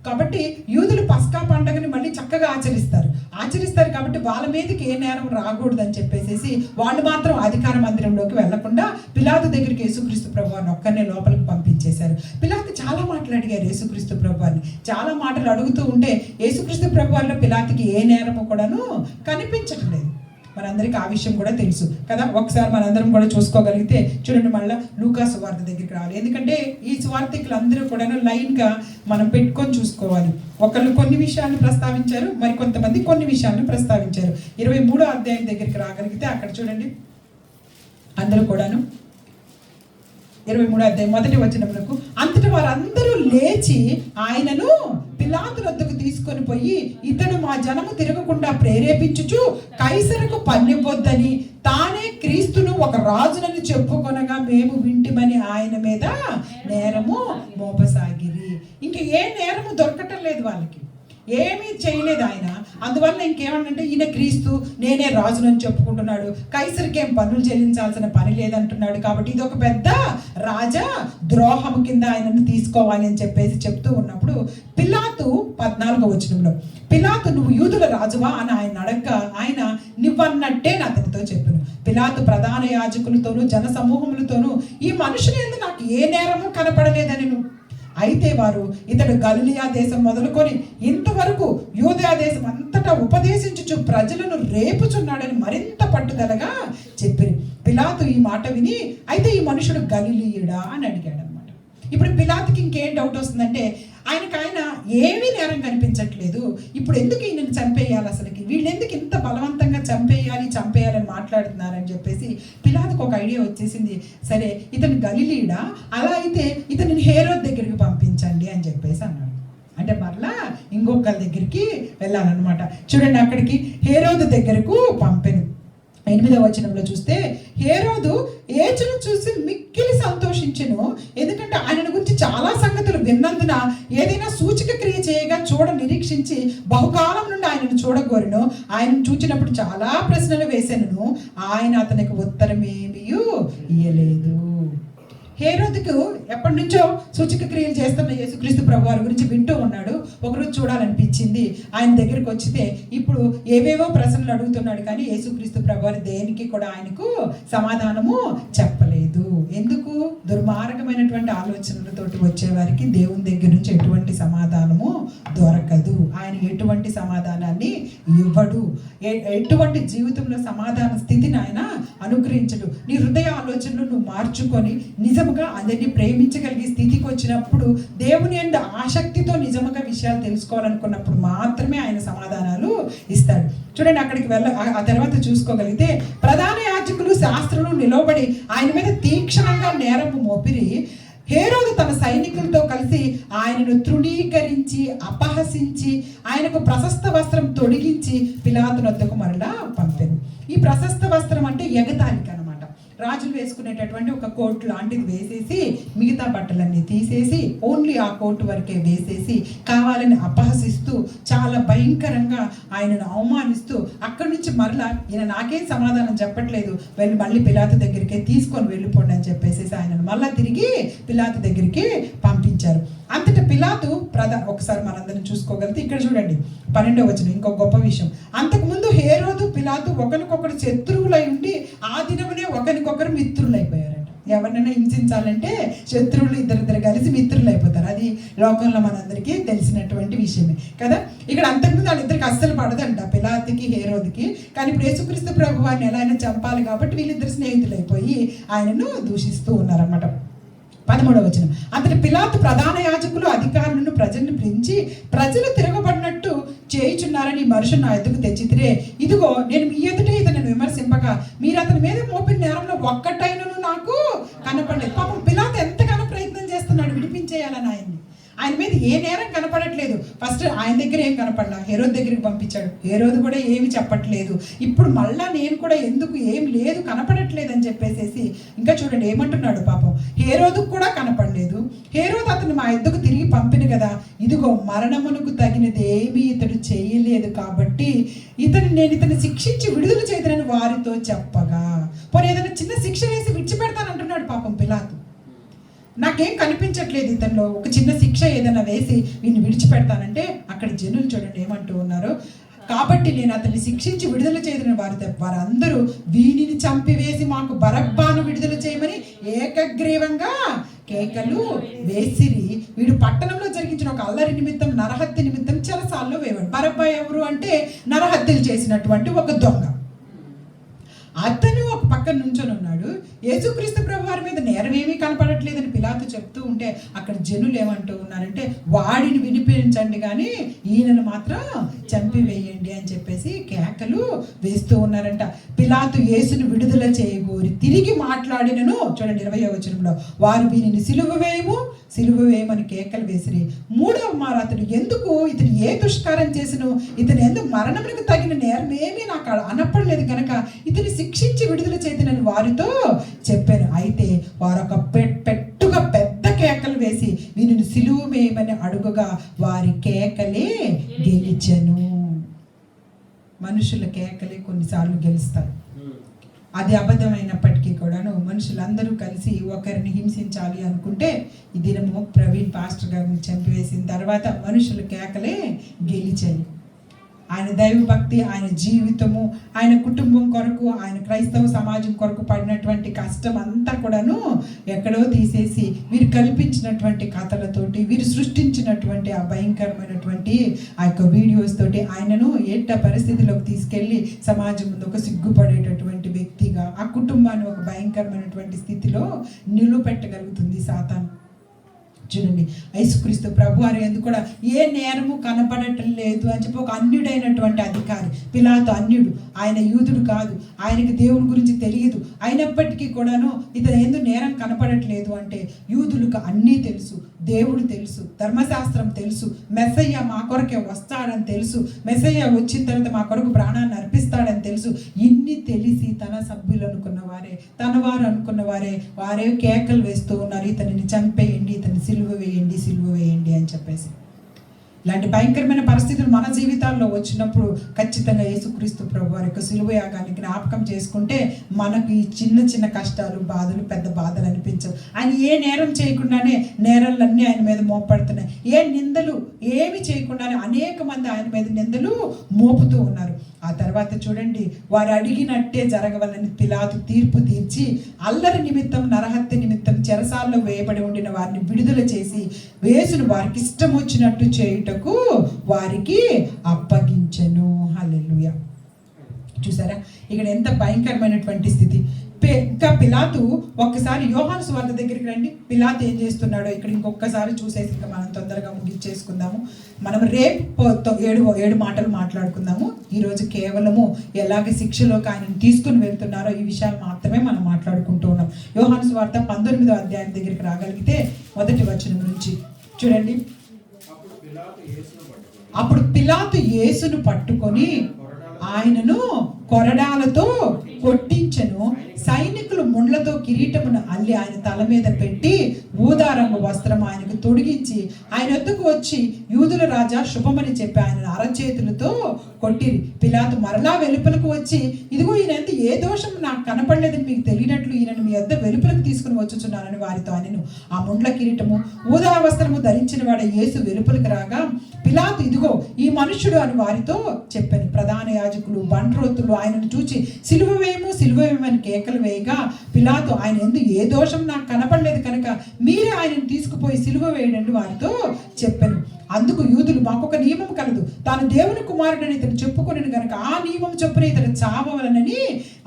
కాబట్టి యూదులు పస్కా పండగని మళ్ళీ చక్కగా ఆచరిస్తారు కాబట్టి వాళ్ళ మీదకి ఏ నేరం రాకూడదని చెప్పేసి వాళ్ళు మాత్రం అధికార మందిరంలోకి వెళ్లకుండా పిలాతు దగ్గరికి యేసుక్రీస్తు ప్రభువారిని ఒక్కరినే లోపలికి పంపించేశారు. పిలాతు చాలా మాటలు అడిగారు యేసుక్రీస్తు ప్రభువారిని. చాలా మాటలు అడుగుతూ ఉంటే యేసుక్రీస్తు ప్రభువారిలో పిలాతుకి ఏ నేరము కూడాను కనిపించటం లేదు. మనందరికీ ఆ విషయం కూడా తెలుసు కదా. ఒకసారి మనందరం కూడా చూసుకోగలిగితే చూడండి, మళ్ళీ లూకా సువార్త దగ్గరికి రావాలి. ఎందుకంటే ఈ సువార్తికులు అందరూ కూడా లైన్గా మనం పెట్టుకొని చూసుకోవాలి. ఒకళ్ళు కొన్ని విషయాన్ని ప్రస్తావించారు, మరి కొంతమంది కొన్ని విషయాలను ప్రస్తావించారు. 23వ అధ్యాయం దగ్గరికి రాగలిగితే అక్కడ చూడండి, అందరూ కూడాను 23వ అధ్యాయం 1వ వచనమునకు, అంతటి వారందరూ లేచి ఆయనను పిలాతు వద్దకు తీసుకొని పోయి, ఇతడు మా జనము తిరగకుండా ప్రేరేపించుచు కైసరుకు పన్నివ్వొద్దని తానే క్రీస్తును ఒక రాజునని చెప్పుకొనగా మేము వింటిమని ఆయన మీద నేరము మోపసాగిరి. ఇంక ఏ నేరము దొరకటం లేదు, వాళ్ళకి ఏమీ చేయలేదు ఆయన. అందువల్ల ఇంకేమన్నంటే ఈయన క్రీస్తు, నేనే రాజునని చెప్పుకుంటున్నాడు, కైసరికి ఏం పన్నులు చెల్లించాల్సిన పని లేదంటున్నాడు. కాబట్టి ఇది ఒక పెద్ద రాజా ద్రోహం కింద ఆయనను తీసుకోవాలి అని చెప్పేసి చెప్తూ ఉన్నప్పుడు పిలాతు 14వ వచనంలో, పిలాతు నువ్వు యూదుల రాజువా అని ఆయన అడగగా ఆయన నువ్వన్నట్టే అతనితో చెప్పాను. పిలాతు ప్రధాన యాజకులతోనూ జన సమూహములతోనూ ఈ మనుషుని యందు నాకు ఏ నేరము కనపడలేదని అయితే వారు ఇతడు గలిలయ దేశం మొదలుకొని ఇంతవరకు యూదయ దేశం అంతటా ఉపదేశించుచు ప్రజలను రేపుచున్నాడని మరింత పట్టుదలగా చెప్పిరి. పిలాతు ఈ మాట విని, అయితే ఈ మనుషుడు గలిలీయుడా అని అడిగాడు అనమాట. ఇప్పుడు పిలాతుకి ఇంకేం డౌట్ వస్తుందంటే, ఆయన ఏమీ నేరం కనిపించట్లేదు, ఇప్పుడు ఎందుకు ఈయనను చంపేయాలి, అసలుకి వీళ్ళు ఎందుకు ఇంత బలవంతంగా చంపేయాలని మాట్లాడుతున్నారని చెప్పేసి పిలాతుకు ఒక ఐడియా వచ్చేసింది. సరే, ఇతను గలిలీయుడా, అలా అయితే ఇతను హేరోదు దగ్గరికి పంపించండి అని చెప్పేసి అన్నాడు. అంటే మరలా ఇంకొకరి దగ్గరికి వెళ్ళాలన్నమాట. చూడండి, అక్కడికి హేరోదు దగ్గరకు పంపెను. 8వ వచనంలో చూస్తే, హేరోదు యేసును చూసి మిక్కిలి సంతోషించెను, ఎందుకంటే ఆయన గురించి చాలా సంగతులు విన్నందున ఏదైనా సూచక క్రియ చేయగా చూడ నిరీక్షించి బహుకాలం నుండి ఆయనను చూడగోరెను. ఆయనను చూచినప్పుడు చాలా ప్రశ్నలు వేసాను, ఆయన అతనికి ఉత్తరం ఏమీ ఇయ్యలేదు. హేరోదుకు ఎప్పటి నుంచో సూచక క్రియలు చేస్తున్న యేసుక్రీస్తు ప్రభువారి గురించి వింటూ ఉన్నాడు. ఒకరోజు చూడాలనిపించింది. ఆయన దగ్గరికి వచ్చితే ఇప్పుడు ఏవేవో ప్రశ్నలు అడుగుతున్నాడు, కానీ యేసుక్రీస్తు ప్రభువారు దేనికి కూడా ఆయనకు సమాధానము చెప్పలేదు. ఎందుకు? దుర్మార్గమైనటువంటి ఆలోచనలతోటి వచ్చేవారికి దేవుని దగ్గర నుంచి ఎటువంటి సమాధానము దొరకదు. ఆయన ఎటువంటి సమాధానాన్ని ఇవ్వడు. ఎటువంటి జీవితంలో సమాధాన స్థితిని ఆయన అనుగ్రహించడు. నీ హృదయ ఆలోచనలు నువ్వు మార్చుకొని నిజముగా అందరినీ ప్రేమించగలిగే స్థితికి వచ్చినప్పుడు, దేవుని యందు ఆసక్తితో నిజముగా విషయాలు తెలుసుకోవాలనుకున్నప్పుడు మాత్రమే ఆయన సమాధానాలు ఇస్తాడు. చూడండి, అక్కడికి ఆ తర్వాత చూసుకోగలిగితే ప్రధాన యాజకులు శాస్త్రులు నిలవబడి ఆయన మీద తీక్షణంగా నేరము మోపిరి. హేరోదు తన సైనికులతో కలిసి ఆయనను తృణీకరించి అపహసించి ఆయనకు ప్రశస్త వస్త్రం తొడిగించి పిలాతు వద్దకు మరలా పంపెను. ఈ ప్రశస్త వస్త్రం అంటే ఎగతాళిక అనమాట. రాజులు వేసుకునేటటువంటి ఒక కోట్ లాంటిది వేసేసి మిగతా బట్టలన్నీ తీసేసి ఓన్లీ ఆ కోట్ వరకే వేసేసి కావాలని అపహసిస్తూ చాలా భయంకరంగా ఆయనను అవమానిస్తూ అక్కడి నుంచి మరలా ఈయన నాకేం సమాధానం చెప్పట్లేదు, వెళ్ళి మళ్ళీ పిలాతు దగ్గరికి తీసుకొని వెళ్ళిపోండి అని చెప్పేసి ఆయనను మళ్ళా తిరిగి పిలాతు దగ్గరికి పంపించారు. అంతటా పిలాతు ఒకసారి మనందరం చూసుకోగలిగితే ఇక్కడ చూడండి 12వ వచనం ఇంకొక గొప్ప విషయం. అంతకుముందు హేరోదు పిలాతు ఒకరికొకరు శత్రువులై ఉండి ఆ దినమునే ఒకరికొకరు మిత్రులైపోయారట. ఎవరినైనా హింసించాలంటే శత్రువులు ఇద్దరిద్దరు కలిసి మిత్రులు అయిపోతారు. అది లోకంలో మనందరికీ తెలిసినటువంటి విషయమే కదా. ఇక్కడ అంతకుముందు వాళ్ళిద్దరికి అస్సలు పడదంట, పిలాతుకి హేరోదుకి. కానీ ఇప్పుడు యేసుక్రీస్తు ప్రభు వారిని ఎలా అయినా చంపాలి కాబట్టి వీళ్ళిద్దరు స్నేహితులు అయిపోయి ఆయనను దూషిస్తూ ఉన్నారన్నమాట. 13వ వచనం. అంతటి పిలాతు ప్రధాన యాజకులు అధికారులను ప్రజలను పిలిచి, ప్రజలు తిరగబడినట్టు చేయుచున్నారని మనుషులు నా ఎదుగు తెచ్చితిరే. ఇదిగో నేను మీ ఎదుటే ఇతను విమర్శింపగా మీరు అతని మీద మోపిన నేరంలో ఒక్కటైనను నాకు కనపడలేదు. పాపం పిలాతు ఎంతగానో ప్రయత్నం చేస్తున్నాడు విడిపించేయాలని ఆయన్ని. ఆయన మీద ఏ నేరం కనపడట్లేదు. ఫస్ట్ ఆయన దగ్గర ఏం కనపడలా, హేరోదు దగ్గరికి పంపించాడు. హేరోదు కూడా ఏమి చెప్పట్లేదు. ఇప్పుడు మళ్ళా నేను కూడా ఎందుకు ఏం లేదు కనపడట్లేదు అని చెప్పేసేసి ఇంకా చూడండి ఏమంటున్నాడు. పాపం హేరోదుకు కూడా కనపడలేదు. హేరోదు అతను మా ఎద్దుకు తిరిగి పంపిన కదా, ఇదిగో మరణమునకు తగినది ఏమీ ఇతడు చేయలేదు కాబట్టి నేను ఇతను శిక్షించి విడుదల చేయదనని వారితో చెప్పగా, పోనీ ఏదైనా చిన్న శిక్ష వేసి విడిచిపెడతానంటున్నాడు పాపం పిలాతు. నాకేం కనిపించట్లేదు ఇతనిలో ఒక చిన్న శిక్ష ఏదైనా వేసి వీడిని విడిచిపెడతానంటే అక్కడ జనులు చూడండి ఏమంటూ ఉన్నారు. కాబట్టి నేను అతన్ని శిక్షించి విడుదల చేయదని వారందరూ వీనిని చంపివేసి మాకు బరబ్బాను విడుదల చేయమని ఏకగ్రీవంగా కేకలు వేసిరి. వీడు పట్టణంలో జరిగించిన ఒక అల్లరి నిమిత్తం నరహత్య నిమిత్తం చెరసాల్లో వేవాడు. బరబ్బా ఎవరు అంటే నరహత్యలు చేసినటువంటి ఒక దొంగ. అతను ఒక పక్కన నుంచొని ఉన్నాడు. యేసుక్రీస్తు ప్రభు వారి మీద నేరం ఏమీ కనపడట్లేదని పిలాతు చెప్తూ ఉంటే అక్కడ జనులు ఏమంటూ ఉన్నారంటే వాడిని వినిపించండి కానీ ఈయనను మాత్రం చంపివేయండి అని చెప్పేసి కేకలు వేస్తూ ఉన్నారంట. పిలాతు యేసును విడుదల చేయగోరి తిరిగి మాట్లాడినను చూడండి 20వ వచనంలో, వారు వీనిని సిలువ వేయమని కేకలు వేసిరి. 3వ మారు అతడు ఎందుకు ఇతను ఏ దుష్కారం చేసిను, ఇతను ఎందుకు మరణములకు తగిన నేరం ఏమీ నాకు అనపడలేదు కనుక ఇతని శిక్షించి విడుదల చేతనని వారితో చెప్పాను. అయితే వారు ఒక పెట్టుగా పెద్ద కేకలు వేసి వీనిని సిలువ వేయమని అడుగుగా వారి కేకలే గెలిచెను. మనుషుల కేకలే కొన్నిసార్లు గెలుస్తాయి. అది అబద్ధమైనప్పటికీ కూడాను మనుషులందరూ కలిసి ఒకరిని హింసించాలి అనుకుంటే ఈ దినము ప్రవీణ్ పాస్టర్ గారిని చంపివేసిన తర్వాత మనుషుల కేకలే గెలిచాయి. ఆయన దైవభక్తి, ఆయన జీవితము, ఆయన కుటుంబం కొరకు, ఆయన క్రైస్తవ సమాజం కొరకు పడినటువంటి కష్టం అంతా కూడాను ఎక్కడో తీసేసి వీరు కల్పించినటువంటి కథలతోటి, వీరు సృష్టించినటువంటి ఆ భయంకరమైనటువంటి ఆ యొక్క వీడియోస్ తోటి ఆయనను ఏట పరిస్థితిలోకి తీసుకెళ్ళి సమాజం ముందు ఒక సిగ్గుపడేటటువంటి వ్యక్తిగా ఆ కుటుంబాన్ని ఒక భయంకరమైనటువంటి స్థితిలో నిలువపెట్టగలుగుతుంది సాతాను. చూడండి యేసుక్రీస్తు ప్రభు వారి ఎందుకు కూడా ఏ నేరము కనపడటం లేదు అని చెప్పి ఒక అన్యుడైనటువంటి అధికారి. పిలాతు అన్యుడు, ఆయన యూదుడు కాదు, ఆయనకి దేవుని గురించి తెలియదు. అయినప్పటికీ కూడాను ఇతను ఎందుకు నేరం కనపడట్లేదు అంటే యూదులకు అన్నీ తెలుసు, దేవుడు తెలుసు, ధర్మశాస్త్రం తెలుసు, మెస్సయ్య మా కొరకే వస్తాడని తెలుసు, మెస్సయ్య వచ్చిన తర్వాత మా కొరకు ప్రాణాన్ని అర్పిస్తాడని తెలుసు. ఇన్ని తెలిసి తన సభ్యులు అనుకున్న వారే, తన వారు అనుకున్న వారే కేకలు వేస్తూ ఉన్నారు, ఇతనిని చంపేయండి, ఇతని సిలువ వేయండి అని చెప్పేసి. ఇలాంటి భయంకరమైన పరిస్థితులు మన జీవితాల్లో వచ్చినప్పుడు ఖచ్చితంగా యేసుక్రీస్తు ప్రభు వారి యొక్క సిలువ యాగాన్ని జ్ఞాపకం చేసుకుంటే మనకు ఈ చిన్న చిన్న కష్టాలు, బాధలు, పెద్ద బాధలు అనిపించవు. ఆయన ఏ నేరం చేయకుండానే నేరాలన్నీ ఆయన మీద మోపడుతున్నాయి. ఏ నిందలు ఏమి చేయకుండానే అనేక మంది ఆయన మీద నిందలు మోపుతూ ఉన్నారు. ఆ తర్వాత చూడండి, వారు అడిగినట్టే జరగవాలని పిలాతు తీర్పు తీర్చి అల్లరి నిమిత్తం, నరహత్య నిమిత్తం చెరసాల్లో వేయబడి ఉండిన వారిని విడుదల చేసి యేసును వారికి ఇష్టం వచ్చినట్టు చేయుటకు వారికి అప్పగించెను. హల్లెలూయా. చూసారా ఇక్కడ ఎంత భయంకరమైనటువంటి స్థితి. ఇంకా పిలాతు ఒక్కసారి యోహాను సువార్త దగ్గరికి రండి. పిలాతు ఏం చేస్తున్నాడో ఇక్కడ ఇంకొకసారి చూసేసి ఇంకా మనం తొందరగా ముగించేసుకుందాము. మనం రేపు 7 మాటలు మాట్లాడుకుందాము. ఈరోజు కేవలము ఎలాగ శిక్షలోకి ఆయన తీసుకుని వెళ్తున్నారో ఈ విషయాలు మాత్రమే మనం మాట్లాడుకుంటూ ఉన్నాం. యోహాను సువార్త 19వ అధ్యాయం దగ్గరికి రాగలిగితే 1వ వచనం నుంచి చూడండి. అప్పుడు పిలాతు యేసును పట్టుకొని ఆయనను కొరడాలతో కొట్టించెను, సైనికులు ముండ్లతో కిరీటమును అల్లి ఆయన తల మీద పెట్టి ఊదారంగు వస్త్రం ఆయనకు తొడిగించి ఆయన వద్దకు వచ్చి యూదుల రాజా శుభమని చెప్పి ఆయన అరచేతులతో కొట్టిరి. పిలాతు మరలా వెలుపలకు వచ్చి, ఇదిగో ఈయన ఏ దోషం నాకు కనపడలేదని మీకు తెలియనట్లు ఈయనను మీ వద్ద వెలుపలకు తీసుకుని వచ్చుచున్నానని వారితో ఆయనను. ఆ ముండ్ల కిరీటము ఊదా వస్త్రము ధరించిన వాడ యేసు వెలుపలకు రాగా పిలాతు, ఇదిగో ఈ మనుష్యుడు అని వారితో చెప్పాను. ప్రధాన యాజకులు బంట్రోతులు ఆయనను చూచి సిలువవేమని కేకలు వేయగా పిలాతు, ఆయన ఎందుకు ఏ దోషం నాకు కనపడలేదు కనుక మీరే ఆయనను తీసుకుపోయి సిలువ వేయండి వారితో చెప్పాను. అందుకు యూదులు, మాకొక నియమం కలదు, తాను దేవుని కుమారుడని ఇతను చెప్పుకొని కనుక ఆ నియమం చొప్పున ఇతను చావవలనని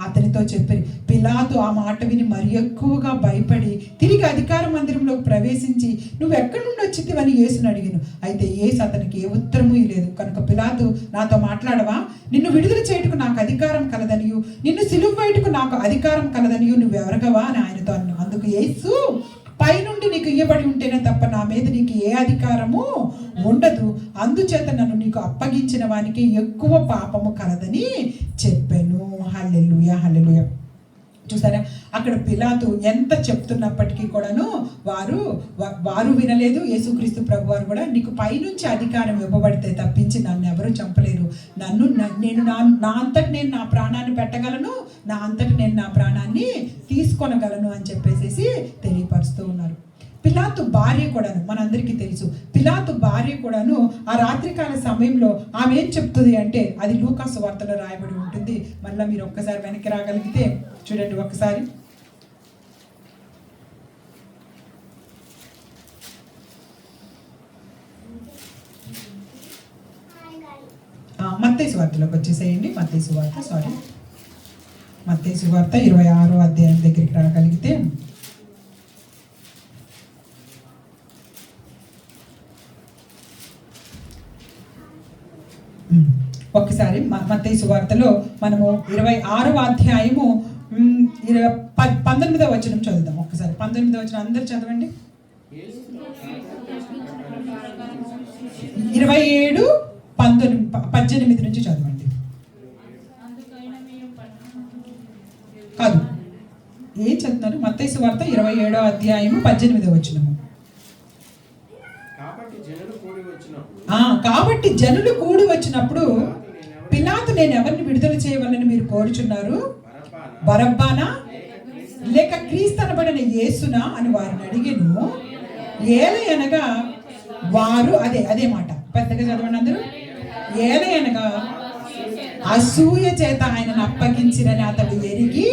అతనితో చెప్పారు. పిలాతు ఆ మాట విని మరి ఎక్కువగా భయపడి తిరిగి అధికార మందిరంలోకి ప్రవేశించి, నువ్వు ఎక్కడి నుండి వచ్చితివని యేసుని అడిగాను. అయితే యేసు అతనికి ఏ ఉత్తరమూ లేదు. కనుక పిలాతు, నాతో మాట్లాడవా? నిన్ను విడుదల చేయుటకు నాకు అధికారం కలదనియు నిన్ను సిలువ వేయుటకు నాకు అధికారం కలదనియు నువ్వెవరగవా అని ఆయనతో అన్నాను. అందుకు యేసు, పైనుండి నీకు ఇయ్యబడి ఉంటేనే తప్ప నా మీద నీకు ఏ అధికారము ఉండదు, అందుచేత నన్ను నీకు అప్పగించిన వానికి ఎక్కువ పాపము కలదని చెప్పాను. హల్లెలూయా, హల్లెలూయా. చూసారా, అక్కడ పిలాతు ఎంత చెప్తున్నప్పటికీ కూడాను వారు వినలేదు. యేసుక్రీస్తు ప్రభు వారు కూడా, నీకు పైనుంచి అధికారం ఇవ్వబడితే తప్పించి నన్ను ఎవరు చంపలేరు, నేను నా అంతటి నేను నా ప్రాణాన్ని పెట్టగలను, నా అంతటి నేను నా ప్రాణాన్ని తీసుకొనగలను అని చెప్పేసి తెలియపరుస్తూ ఉన్నారు. పిలాతు భార్య కూడాను, మనందరికీ తెలుసు, పిలాతు భార్య కూడాను ఆ రాత్రికాల సమయంలో ఆమె ఏం చెప్తుంది అంటే, అది లూకా సువార్తలో రాయబడి ఉంటుంది. మళ్ళీ మీరు ఒక్కసారి వెనక్కి రాగలిగితే చూడండి ఒక్కసారి. మత్తయి సువార్తలోకి వచ్చేసేయండి. మత్తయి సువార్త 26వ అధ్యాయం దగ్గరికి రాగలిగితే, ఒక్కసారి మత్తయి సువార్తలో మనము 26వ అధ్యాయము 19వ వచనం చదువుదాం. ఒక్కసారి 19వ వచనం అందరు చదవండి. 27, 18 నుంచి చదవండి. కాదు, ఏం చదువుతున్నారు? మత్తయి సువార్త 27వ అధ్యాయము 18వ వచనము. కాబట్టి జనులు కూడి వచ్చినప్పుడు పిలాతు, నేను ఎవరిని విడుదల చేయవాలని మీరు కోరుచున్నారు? బరబ్బానా లేక క్రీస్తు అనబడిన యేసునా అని వారిని అడిగెను. ఏలయనగా వారు, అదే మాట పెద్దగా చదవండి అందరూ. ఏలయనగా అసూయ చేత ఆయనను అప్పగించినని అతడు ఎరిగి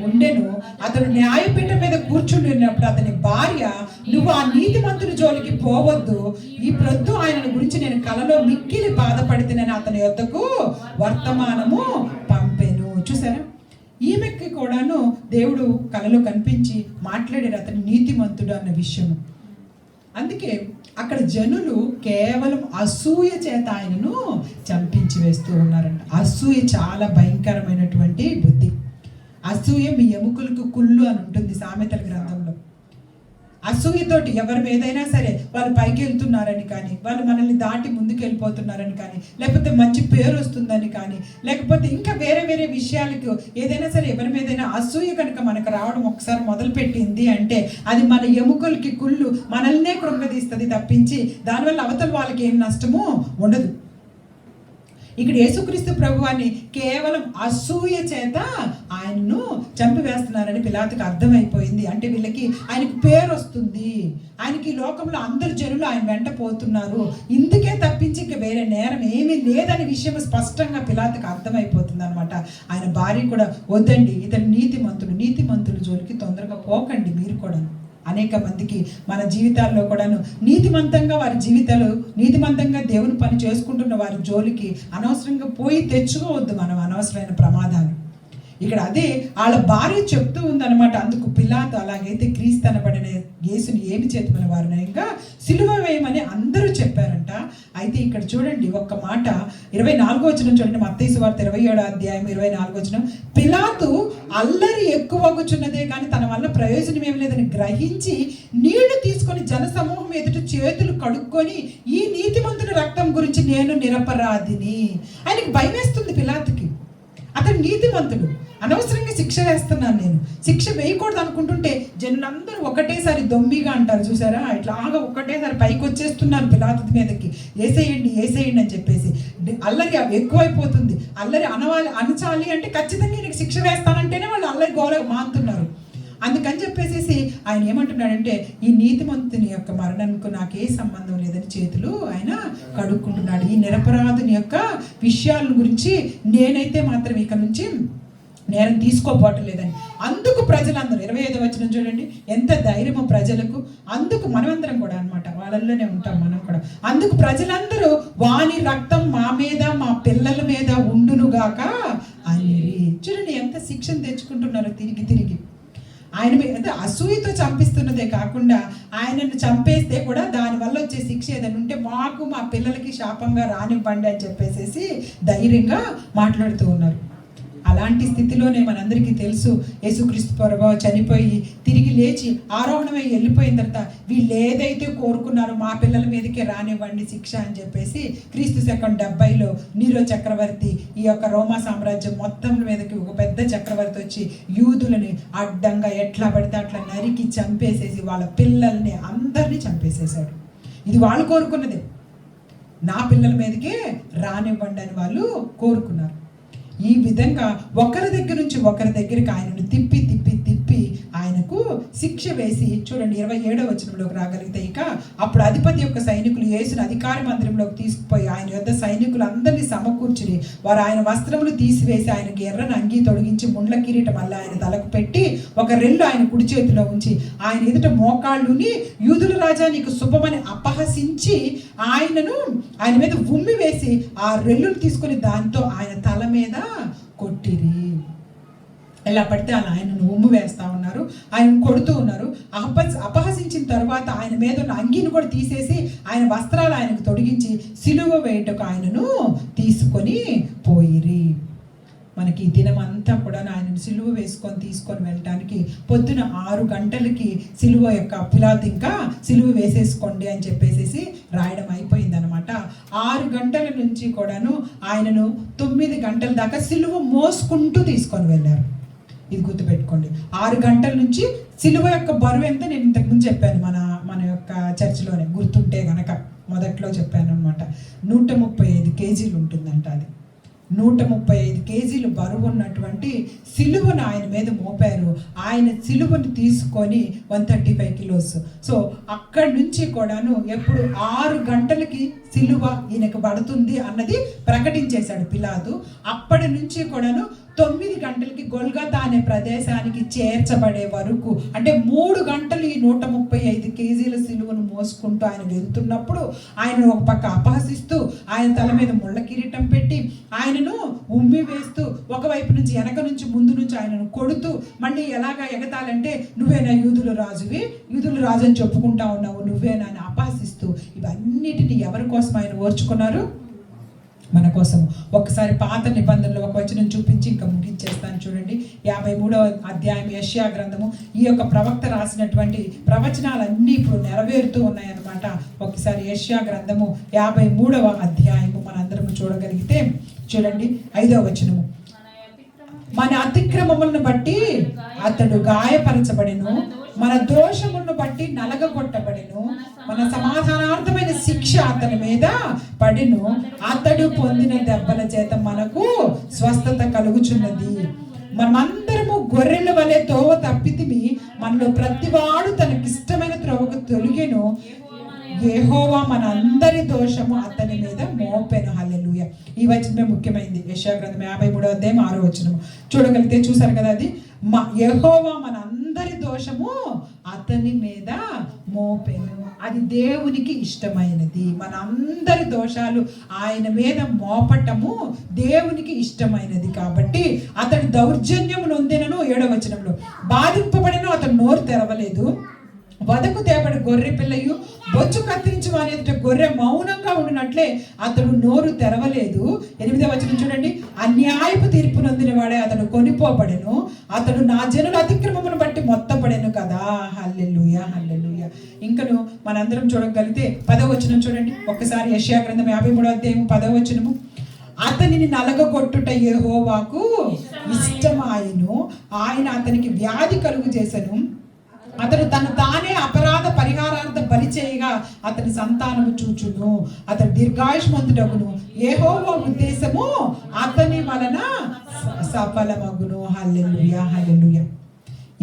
ఉండెను. అతడు న్యాయపీఠం మీద కూర్చుండినప్పుడు అతని భార్య, నువ్వు ఆ నీతిమంతుని జోలికి పోవద్దు, ఈ ప్రొద్దు ఆయన గురించి నేను కలలో మిక్కిలి బాధపడితేనని అతని యొద్దకు వర్తమానము పంపెను. చూసారా, ఈమెకి కూడాను దేవుడు కలలో కనిపించి మాట్లాడారు అతని నీతిమంతుడు అన్న విషయము. అందుకే అక్కడ జనులు కేవలం అసూయ చేత ఆయనను చంపించి వేస్తూ ఉన్నారంట. అసూయ చాలా భయంకరమైనటువంటి బుద్ధి. అసూయ మీ ఎముకలకు కుళ్ళు అని ఉంటుంది సామెతల గ్రంథంలో. అసూయతోటి ఎవరి మీదైనా సరే వాళ్ళు పైకి వెళ్తున్నారని కానీ, వాళ్ళు మనల్ని దాటి ముందుకు వెళ్ళిపోతున్నారని కానీ, లేకపోతే మంచి పేరు వస్తుందని కానీ, లేకపోతే ఇంకా వేరే వేరే విషయాలకు ఏదైనా సరే ఎవరి మీదైనా అసూయ కనుక మనకు రావడం ఒకసారి మొదలుపెట్టింది అంటే అది మన ఎముకలకి కుళ్ళు, మనల్నే కృంగదీస్తుంది తప్పించి దానివల్ల అవతల వాళ్ళకి ఏం నష్టమో ఉండదు. ఇక్కడ యేసుక్రీస్తు ప్రభువాన్ని కేవలం అసూయ చేత ఆయన్ను చంపివేస్తున్నారని పిలాతుకు అర్థమైపోయింది. అంటే వీళ్ళకి ఆయనకు పేరు వస్తుంది, ఆయనకి లోకంలో అందరు జనులు ఆయన వెంట పోతున్నారు, ఇందుకే తప్పించి ఇంకా వేరే నేరం ఏమీ లేదని విషయం స్పష్టంగా పిలాతుకు అర్థమైపోతుంది అనమాట. ఆయన భార్య కూడా, వద్దండి ఇతను నీతిమంతుల జోలికి తొందరగా పోకండి మీరు కూడా. అనేక మందికి మన జీవితాల్లో కూడాను నీతిమంతంగా వారి జీవితాలు నీతిమంతంగా దేవుని పని చేసుకుంటున్న వారి జోలికి అనవసరంగా పోయి తెచ్చుకోవద్దు మనం అనవసరమైన ప్రమాదాలు. ఇక్కడ అదే వాళ్ళ భార్య చెప్తూ ఉందన్నమాట. అందుకు పిలాతు, అలాగైతే క్రీస్తు అనబడిన యేసుని ఏమి చేతుమని వారిని ఇంకా సిలువ వేయమని అందరూ చెప్పారంట. అయితే ఇక్కడ చూడండి ఒక్క మాట 24వ వచనం చూడండి. మత్తయి సువార్త 27వ అధ్యాయం 24వ వచనం. పిలాతు అల్లరి ఎక్కువగుచున్నదే కానీ తన వల్ల ప్రయోజనం ఏమి లేదని గ్రహించి నీళ్లు తీసుకొని జనసమూహం ఎదుట చేతులు కడుక్కొని, ఈ నీతిమంతుని రక్తం గురించి నేను నిరపరాధిని. ఆయనకి భయం వేస్తుంది పిలాతుకి. అతడు నీతిమంతుడు. అనవసరంగా శిక్ష వేస్తున్నాను నేను, శిక్ష వేయకూడదు అనుకుంటుంటే జనులందరూ ఒకటేసారి దొమ్మిగా అంటారు చూసారా, ఇట్లాగా ఒకటేసారి పైకి వచ్చేస్తున్నాను పిలాతు మీదకి, వేసేయండి వేసేయండి అని చెప్పేసి. అల్లరి ఎక్కువైపోతుంది. అల్లరి అనచాలి అంటే ఖచ్చితంగా నీకు శిక్ష వేస్తానంటేనే వాళ్ళు అల్లరి గోల మానుతున్నారు. అందుకని చెప్పేసి ఆయన ఏమంటున్నాడంటే, ఈ నీతిమంతుని యొక్క మరణంకు నాకే సంబంధం లేదని చేతులు ఆయన కడుక్కుంటున్నాడు. ఈ నిరపరాధుని యొక్క విషయాల గురించి నేనైతే మాత్రం ఇక నుంచి నేరం తీసుకోపోవటం లేదని. అందుకు ప్రజలందరూ 25వ వచనం చూడండి, ఎంత ధైర్యమో ప్రజలకు. అందుకు మనమందరం కూడా అనమాట, వాళ్ళల్లోనే ఉంటాం మనం కూడా. అందుకు ప్రజలందరూ వాని రక్తం మా మీద మా పిల్లల మీద ఉండునుగాక అని. చూడండి ఎంత శిక్షను తెచ్చుకుంటున్నారో తిరిగి తిరిగి. ఆయన మీద అసూయతో చంపిస్తున్నదే కాకుండా ఆయనను చంపేస్తే కూడా దానివల్ల వచ్చే శిక్ష ఏదైనా ఉంటే మాకు మా పిల్లలకి శాపంగా రానివ్వండి అని చెప్పేసి ధైర్యంగా మాట్లాడుతూ ఉన్నారు. అలాంటి స్థితిలోనే మనందరికీ తెలుసు, యేసుక్రీస్తు ప్రభువు చనిపోయి తిరిగి లేచి ఆరోహణమై వెళ్ళిపోయిన తర్వాత వీళ్ళు ఏదైతే కోరుకున్నారో మా పిల్లల మీదకే రానివ్వండి శిక్ష అని చెప్పేసి క్రీస్తు శకం 70లో నీరో చక్రవర్తి ఈ యొక్క రోమా సామ్రాజ్యం మొత్తం మీదకి ఒక పెద్ద చక్రవర్తి వచ్చి యూదులని అడ్డంగా ఎట్లా పడితే అట్లా నరికి చంపేసేసి వాళ్ళ పిల్లల్ని అందరినీ చంపేసేశాడు. ఇది వాళ్ళు కోరుకున్నదే, నా పిల్లల మీదకే రానివ్వండి అని వాళ్ళు కోరుకున్నారు. ఈ విధంగా ఒకరి దగ్గర నుంచి ఒకరి దగ్గరికి ఆయనను తిప్పి తిప్పి తిప్పి ఆయనకు శిక్ష వేసి చూడండి 27వ వచనంలోకి రాగలిగితే, ఇక అప్పుడు అధిపతి యొక్క సైనికులు యేసును అధికార మందిరంలోకి తీసుకుపోయి ఆయన యొద్ద సైనికులు అందరినీ సమకూర్చుని వారు ఆయన వస్త్రములు తీసివేసి ఆయనకి ఎర్రని అంగీ తొడిగించి ముండ్ల కిరీటం మళ్ళీ ఆయన తలకు పెట్టి ఒక రెల్లు ఆయన కుడి చేతిలో ఉంచి ఆయన ఎదుట మోకాళ్ళుని యూదుల రాజా నీకు శుభమని అపహసించి ఆయన మీద ఉమ్మి వేసి ఆ రెల్లును తీసుకొని దాంతో ఆయన తల మీద కొట్టిరి. ఎలా పడితే అలా ఆయనను ఉమ్ము వేస్తూ ఉన్నారు, ఆయన కొడుతూ ఉన్నారు. అపహసించిన తర్వాత ఆయన మీద ఉన్న అంగీని కూడా తీసేసి ఆయన వస్త్రాలు ఆయనకు తొడిగించి సిలువ వేయటకు ఆయనను తీసుకొని పోయిరి. మనకి ఈ దినం అంతా కూడా ఆయనను సిలువ వేసుకొని తీసుకొని వెళ్ళటానికి పొద్దున 6 గంటలకి సిలువ యొక్క పిలాతు ఇంకా సిలువ వేసేసుకోండి అని చెప్పేసి రాయడం అయిపోయింది అనమాట. 6 గంటల నుంచి కూడాను ఆయనను 9 గంటల దాకా సిలువ మోసుకుంటూ తీసుకొని వెళ్ళారు. ఇది గుర్తుపెట్టుకోండి. 6 గంటల నుంచి సిలువ యొక్క బరువు ఎంత నేను ఇంతకుముందు చెప్పాను మన యొక్క చర్చిలోనే, గుర్తుంటే గనక మొదట్లో చెప్పాను అనమాట. 135 కేజీలు ఉంటుందంట. అది 135 కేజీలు బరువు ఉన్నటువంటి సిలువను ఆయన మీద మోపారు. ఆయన సిలువను తీసుకొని 135 కిలోస్. సో అక్కడి నుంచి కూడాను ఎప్పుడు 6 గంటలకి సిలువ ఈయనకు పడుతుంది అన్నది ప్రకటించేశాడు పిలాతు. అప్పటి నుంచి కూడాను 9 గంటలకి గొల్గతా అనే ప్రదేశానికి చేర్చబడే వరకు, అంటే 3 గంటలు ఈ 135 కేజీల సిలువను మోసుకుంటూ ఆయన వెళ్తున్నప్పుడు ఆయన ఒక పక్క అపహసిస్తూ ఆయన తల మీద ముళ్ళ కిరీటం పెట్టి ఆయనను ఉమ్మి వేస్తూ ఒకవైపు నుంచి వెనక నుంచి ముందు నుంచి ఆయనను కొడుతూ మళ్ళీ ఎలాగా ఎగతాలంటే నువ్వేనా యూదుల రాజువి, యూదుల రాజు అని చెప్పుకుంటా ఉన్నావు, నువ్వేనా అని అపహసిస్తూ ఇవన్నిటిని ఎవరి కోసం ఆయన ఓర్చుకున్నారు? మన కోసం. ఒకసారి పాత నిబంధనలు ఒక వచనం చూపించి ఇంకా ముగించేస్తాను చూడండి. 53వ అధ్యాయం యెషయా గ్రంథము. ఈ యొక్క ప్రవక్త రాసినటువంటి ప్రవచనాలన్నీ ఇప్పుడు నెరవేరుతూ ఉన్నాయన్నమాట. ఒకసారి యెషయా గ్రంథము 53వ అధ్యాయము మనందరము చూడగలిగితే చూడండి 5వ వచనము. మన అతిక్రమములను బట్టి అతడు గాయపరచబడెను, మన దోషములను బట్టి నలగగొట్టబడెను, మన సమాధానార్థమైన శిక్ష అతని మీద పడెను, అతడు పొందిన దెబ్బల చేత మనకు స్వస్థత కలుగుచున్నది. మనమందరము గొర్రెల వలె తోవ తప్పితిమి, మనలో ప్రతివాడు తనకిష్టమైన త్రోవకు తొలిగెను, యెహోవా మన అందరి దోషము అతని మీద మోపెను. హల్లెలూయా. ఈ వచనమే ముఖ్యమైనది. యెషయా గ్రంథం 53వ అధ్యాయం 6వ వచనము చూడగలిగితే చూసారు కదా, అది యెహోవా మన అందరి దోషము అతని మీద మోపెను. అది దేవునికి ఇష్టమైనది. మన అందరి దోషాలు ఆయన మీద మోపటము దేవునికి ఇష్టమైనది. కాబట్టి అతడు దౌర్జన్యము నొందినను 7వ వచనంలో బాధింపబడిన అతడు నోరు తెరవలేదు. వదకు తేబడి గొర్రె పిల్లయు బొచ్చు కత్తిరించి వారి ఎదుట గొర్రె మౌనంగా ఉండినట్లే అతడు నోరు తెరవలేదు. 8వ వచనం చూడండి. అన్యాయపు తీర్పు నొందిన వాడే అతడు కొనిపోబడెను, అతడు నా జనుల అతిక్రమమును బట్టి మొత్తపడెను కదా. హల్లెలూయా, హల్లెలూయా. ఇంకను మనందరం చూడగలిగితే 10వ వచనం చూడండి. ఒక్కసారి యెషయా గ్రంథం 53వ అధ్యాయం 10వ వచనము. అతనిని నలగగొట్టుట యెహోవాకు ఇష్టమాయను. ఆయన అతనికి వ్యాధి కలుగు చేసెను. అతడు తానే అపరాధ పరిహారార్థం బలి చేయగా అతని సంతానము చూచును. అతడు దీర్ఘాయుష్మంతుడగును. యెహోవా ఉద్దేశము అతని వలన సఫలమగును. హల్లెలూయా, హల్లెలూయా.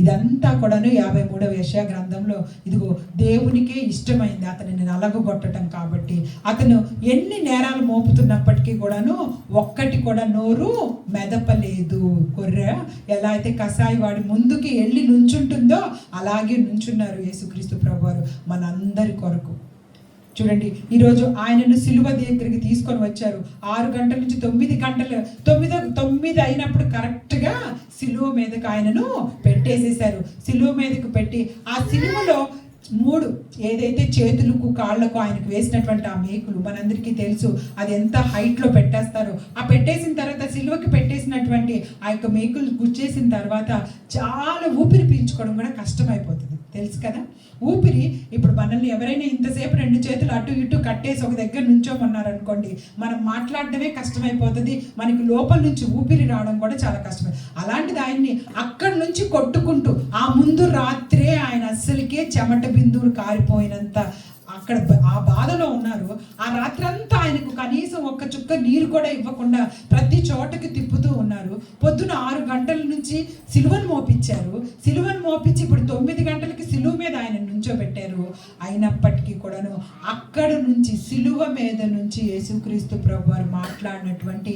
ఇదంతా కూడాను 53వ యెషయా గ్రంథంలో ఇదిగో దేవునికే ఇష్టమైంది అతనిని నలగొట్టడం. కాబట్టి అతను ఎన్ని నేరాలు మోపుతున్నప్పటికీ కూడాను ఒక్కటి కూడా నోరు మెదపలేదు. గొర్రె ఎలా అయితే కసాయి వాడి ముందుకి వెళ్ళి నుంచుంటుందో అలాగే నుంచున్నారు యేసుక్రీస్తు ప్రభువారు మనందరి కొరకు. చూడండి, ఈరోజు ఆయనను సిలువ దగ్గరికి తీసుకొని వచ్చారు. 6 గంటల నుంచి 9 గంటలు 9 అయినప్పుడు కరెక్ట్గా సిలువ మీదకి ఆయనను పెట్టేసేసారు. సిలువ మీదకు పెట్టి ఆ సిలువలో 3 ఏదైతే చేతులకు కాళ్లకు ఆయనకు వేసినటువంటి ఆ మేకులు మనందరికీ తెలుసు. అది ఎంత హైట్లో పెట్టేస్తారో. ఆ పెట్టేసిన తర్వాత సిలువకి పెట్టేసినటువంటి ఆ యొక్క మేకులు గుచ్చేసిన తర్వాత చాలా ఊపిరి పీల్చుకోవడం కూడా కష్టమైపోతుంది, తెలుసు కదా. ఊపిరి ఇప్పుడు మనల్ని ఎవరైనా ఇంతసేపు 2 చేతులు అటు ఇటు కట్టేసి ఒక దగ్గర నుంచోమన్నారనుకోండి, మనం మాట్లాడడమే కష్టమైపోతుంది. మనకి లోపల నుంచి ఊపిరి రావడం కూడా చాలా కష్టమే. అలాంటిది ఆయన్ని అక్కడి నుంచి కొట్టుకుంటూ ఆ ముందు రాత్రే ఆయన అస్సలకే చెమట బిందువులు కారిపోయినంత అక్కడ ఆ బాధలో ఉన్నారు. ఆ రాత్రి అంతా ఆయనకు కనీసం ఒక్క చుక్క నీరు కూడా ఇవ్వకుండా ప్రతి చోటకి తిప్పుతూ ఉన్నారు. పొద్దున 6 గంటల నుంచి సిలువను మోపించారు. సిలువను మోపించి ఇప్పుడు 9 గంటలకి సిలువ మీద ఆయన నుంచోబెట్టారు. అయినప్పటికీ కూడాను అక్కడ నుంచి సిలువ మీద నుంచి యేసుక్రీస్తు ప్రభువారు మాట్లాడినటువంటి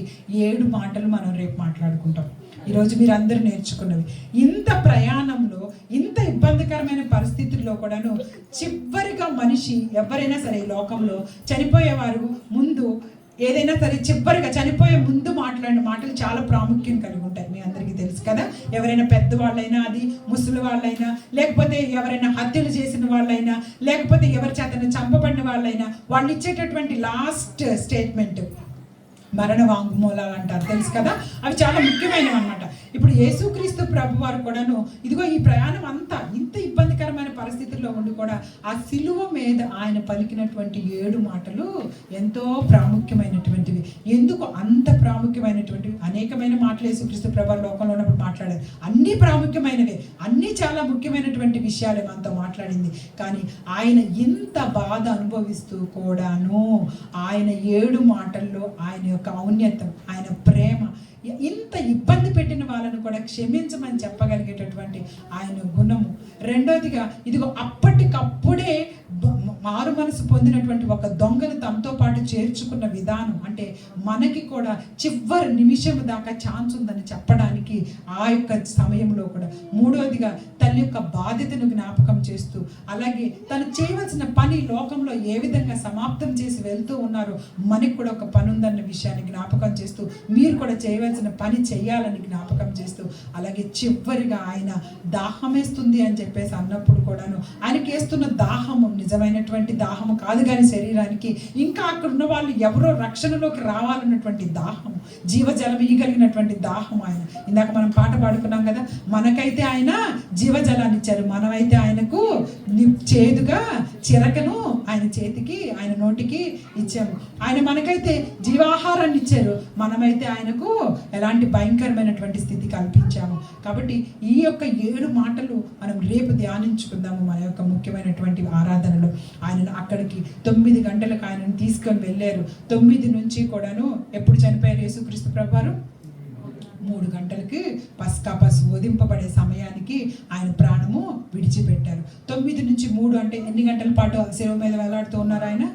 7 మాటలు మనం రేపు మాట్లాడుకుంటాం. ఈరోజు మీరు అందరూ నేర్చుకున్నవి. ఇంత ప్రయాణంలో ఇంత ఇబ్బందికరమైన పరిస్థితుల్లో కూడాను చివరిగా మనిషి ఎవరైనా సరే ఈ లోకంలో చనిపోయేవారు ముందు ఏదైనా సరే చివరిగా చనిపోయే ముందు మాట్లాడిన మాటలు చాలా ప్రాముఖ్యం కలిగి ఉంటాయి. మీ అందరికీ తెలుసు కదా. ఎవరైనా పెద్దవాళ్ళైనా, అది ముసలి వాళ్ళైనా, లేకపోతే ఎవరైనా హత్యలు చేసిన వాళ్ళైనా, లేకపోతే ఎవరి చేతన చంపబడిన వాళ్ళైనా, వాళ్ళు ఇచ్చేటటువంటి లాస్ట్ స్టేట్మెంట్ మరణ వాంగ్మూలాలు అంటారు, తెలుసు కదా. అవి చాలా ముఖ్యమైనవి అన్నమాట. ఇప్పుడు యేసుక్రీస్తు ప్రభు వారు కూడాను ఇదిగో ఈ ప్రయాణం అంతా ఇంత ఇబ్బందికరమైన పరిస్థితుల్లో ఉండి కూడా ఆ సిలువ మీద ఆయన పలికినటువంటి 7 మాటలు ఎంతో ప్రాముఖ్యమైనటువంటివి. ఎందుకు అంత ప్రాముఖ్యమైనటువంటివి? అనేకమైన మాటలు యేసుక్రీస్తు ప్రభు లోకంలో ఉన్నప్పుడు మాట్లాడారు. అన్నీ ప్రాముఖ్యమైనవే, అన్నీ చాలా ముఖ్యమైనటువంటి విషయాలే మనతో మాట్లాడింది. కానీ ఆయన ఇంత బాధ అనుభవిస్తూ కూడాను ఆయన 7 మాటల్లో ఆయన యొక్క ఔన్నత్యం, ఆయన ప్రేమ, ఇంత ఇబ్బంది పెట్టిన వాళ్ళను కూడా క్షమించమని చెప్పగలిగేటటువంటి ఆయన గుణము. రెండోదిగా ఇదిగో అప్పటికప్పుడే మారు మనసు పొందినటువంటి ఒక దొంగను తమతో పాటు చేర్చుకున్న విధానం, అంటే మనకి కూడా చివరి నిమిషం దాకా ఛాన్స్ ఉందని చెప్పడానికి ఆ యొక్క సమయంలో కూడా. మూడోదిగా తల్లి యొక్క బాధ్యతను జ్ఞాపకం చేస్తూ, అలాగే తను చేయవలసిన పని లోకంలో ఏ విధంగా సమాప్తం చేసి వెళ్తూ ఉన్నారో మనకి కూడా ఒక పని ఉందన్న విషయాన్ని జ్ఞాపకం చేస్తూ, మీరు కూడా చేయవలసిన పని చేయాలని జ్ఞాపకం చేస్తూ, అలాగే చివరిగా ఆయన దాహమేస్తుంది అని చెప్పేసి అన్నప్పుడు కూడాను ఆయనకి వేస్తున్న దాహము నిజమైనటువంటి దాహము కాదు కానీ శరీరానికి, ఇంకా అక్కడ ఉన్న వాళ్ళు ఎవరో రక్షణలోకి రావాలన్నటువంటి దాహము, జీవజలం ఇయ్యగలిగినటువంటి దాహం ఆయన. ఇందాక మనం పాట పాడుకున్నాం కదా, మనకైతే ఆయన జీవజలాన్ని ఇచ్చారు, మనమైతే ఆయనకు చేదుగా చిరకను ఆయన చేతికి ఆయన నోటికి ఇచ్చాము. ఆయన మనకైతే జీవాహారాన్ని ఇచ్చారు, మనమైతే ఆయనకు ఎలాంటి భయంకరమైనటువంటి స్థితి కల్పించాము. కాబట్టి ఈ యొక్క 7 మాటలు మనం రేపు ధ్యానించుకుందాము మన యొక్క ముఖ్యమైనటువంటి ఆరాధనలో. ఆయనను అక్కడికి 9 గంటలకు ఆయనను తీసుకొని వెళ్ళారు. 9 నుంచి కూడాను ఎప్పుడు చనిపోయారు యేసుక్రీస్తు ప్రభువారు? 3 గంటలకి పస్కా పశువు వధింపబడే సమయానికి ఆయన ప్రాణము విడిచిపెట్టారు. 9 నుంచి 3 అంటే ఎన్ని గంటల పాటు శిలువ మీద వేలాడుతూ ఉన్నారు? ఆయన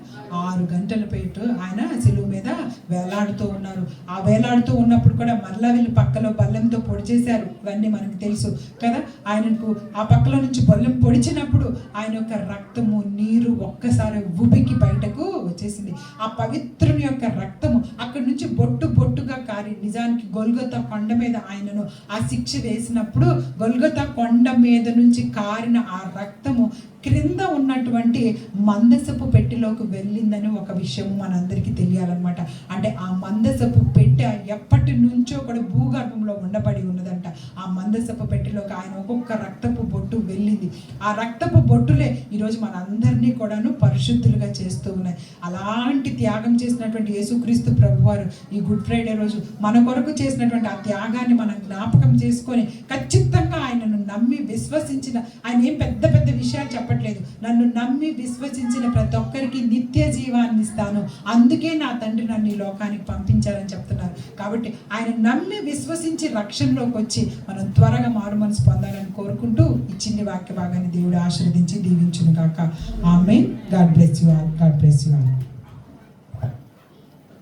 6 గంటల పాటు ఆయన శిలువ మీద వేలాడుతూ ఉన్నారు. ఆ వేలాడుతూ ఉన్నప్పుడు కూడా మరలా వీళ్ళు పక్కలో బల్లెంతో పొడి చేశారు, ఇవన్నీ మనకు తెలుసు కదా. ఆయనకు ఆ పక్కలో నుంచి బల్లెం పొడిచినప్పుడు ఆయన యొక్క రక్తము నీరు ఒక్కసారి ఉబికి బయటకు వచ్చేసింది. ఆ పవిత్రుని యొక్క రక్తము అక్కడి నుంచి బొట్టు బొట్టుగా కారి, నిజానికి గొల్గొతా కొండ మీద ఆయనను ఆ శిక్ష వేసినప్పుడు గొల్గొతా కొండ మీద నుంచి కారిన ఆ రక్తము క్రింద ఉన్నటువంటి మందసపు పెట్టెలోకి వెళ్ళిందని ఒక విషయం మనందరికీ తెలియాలన్నమాట. అంటే ఆ మందసపు పెట్టె ఎప్పటి నుంచో కూడా భూగర్భంలో ఉండబడి ఉన్నదంట. ఆ ఆ మందసపు పెట్టెలోకి ఆయన ఒక్కొక్క రక్తపు బొట్టు వెళ్ళింది. ఆ రక్తపు బొట్టులే ఈరోజు మనందరినీ కూడాను పరిశుద్ధులుగా చేస్తూ ఉన్నాయి. అలాంటి త్యాగం చేసినటువంటి యేసుక్రీస్తు ప్రభువారు ఈ గుడ్ ఫ్రైడే రోజు మన కొరకు చేసినటువంటి ఆ త్యాగాన్ని మనం జ్ఞాపకం చేసుకొని ఖచ్చితంగా ఆయనను నమ్మి విశ్వసించిన, ఆయన ఏం పెద్ద పెద్ద విషయాలు చెప్పట్లేదు, నన్ను నమ్మి విశ్వసించిన ప్రతి ఒక్కరికి నిత్య జీవాన్ని ఇస్తాను, అందుకే నా తండ్రి నన్ను ఈ లోకానికి పంపించారని చెప్తున్నారు. కాబట్టి ఆయన నమ్మి విశ్వసించి రక్షణలోకి వచ్చి మనం త్వరగా మారు మనసు పొందాలని కోరుకుంటూ ఈ చిన్ని వాక్య భాగాన్ని దేవుడు ఆశీర్వదించి దీవించును గాక. Amen. God bless you all. God bless you all.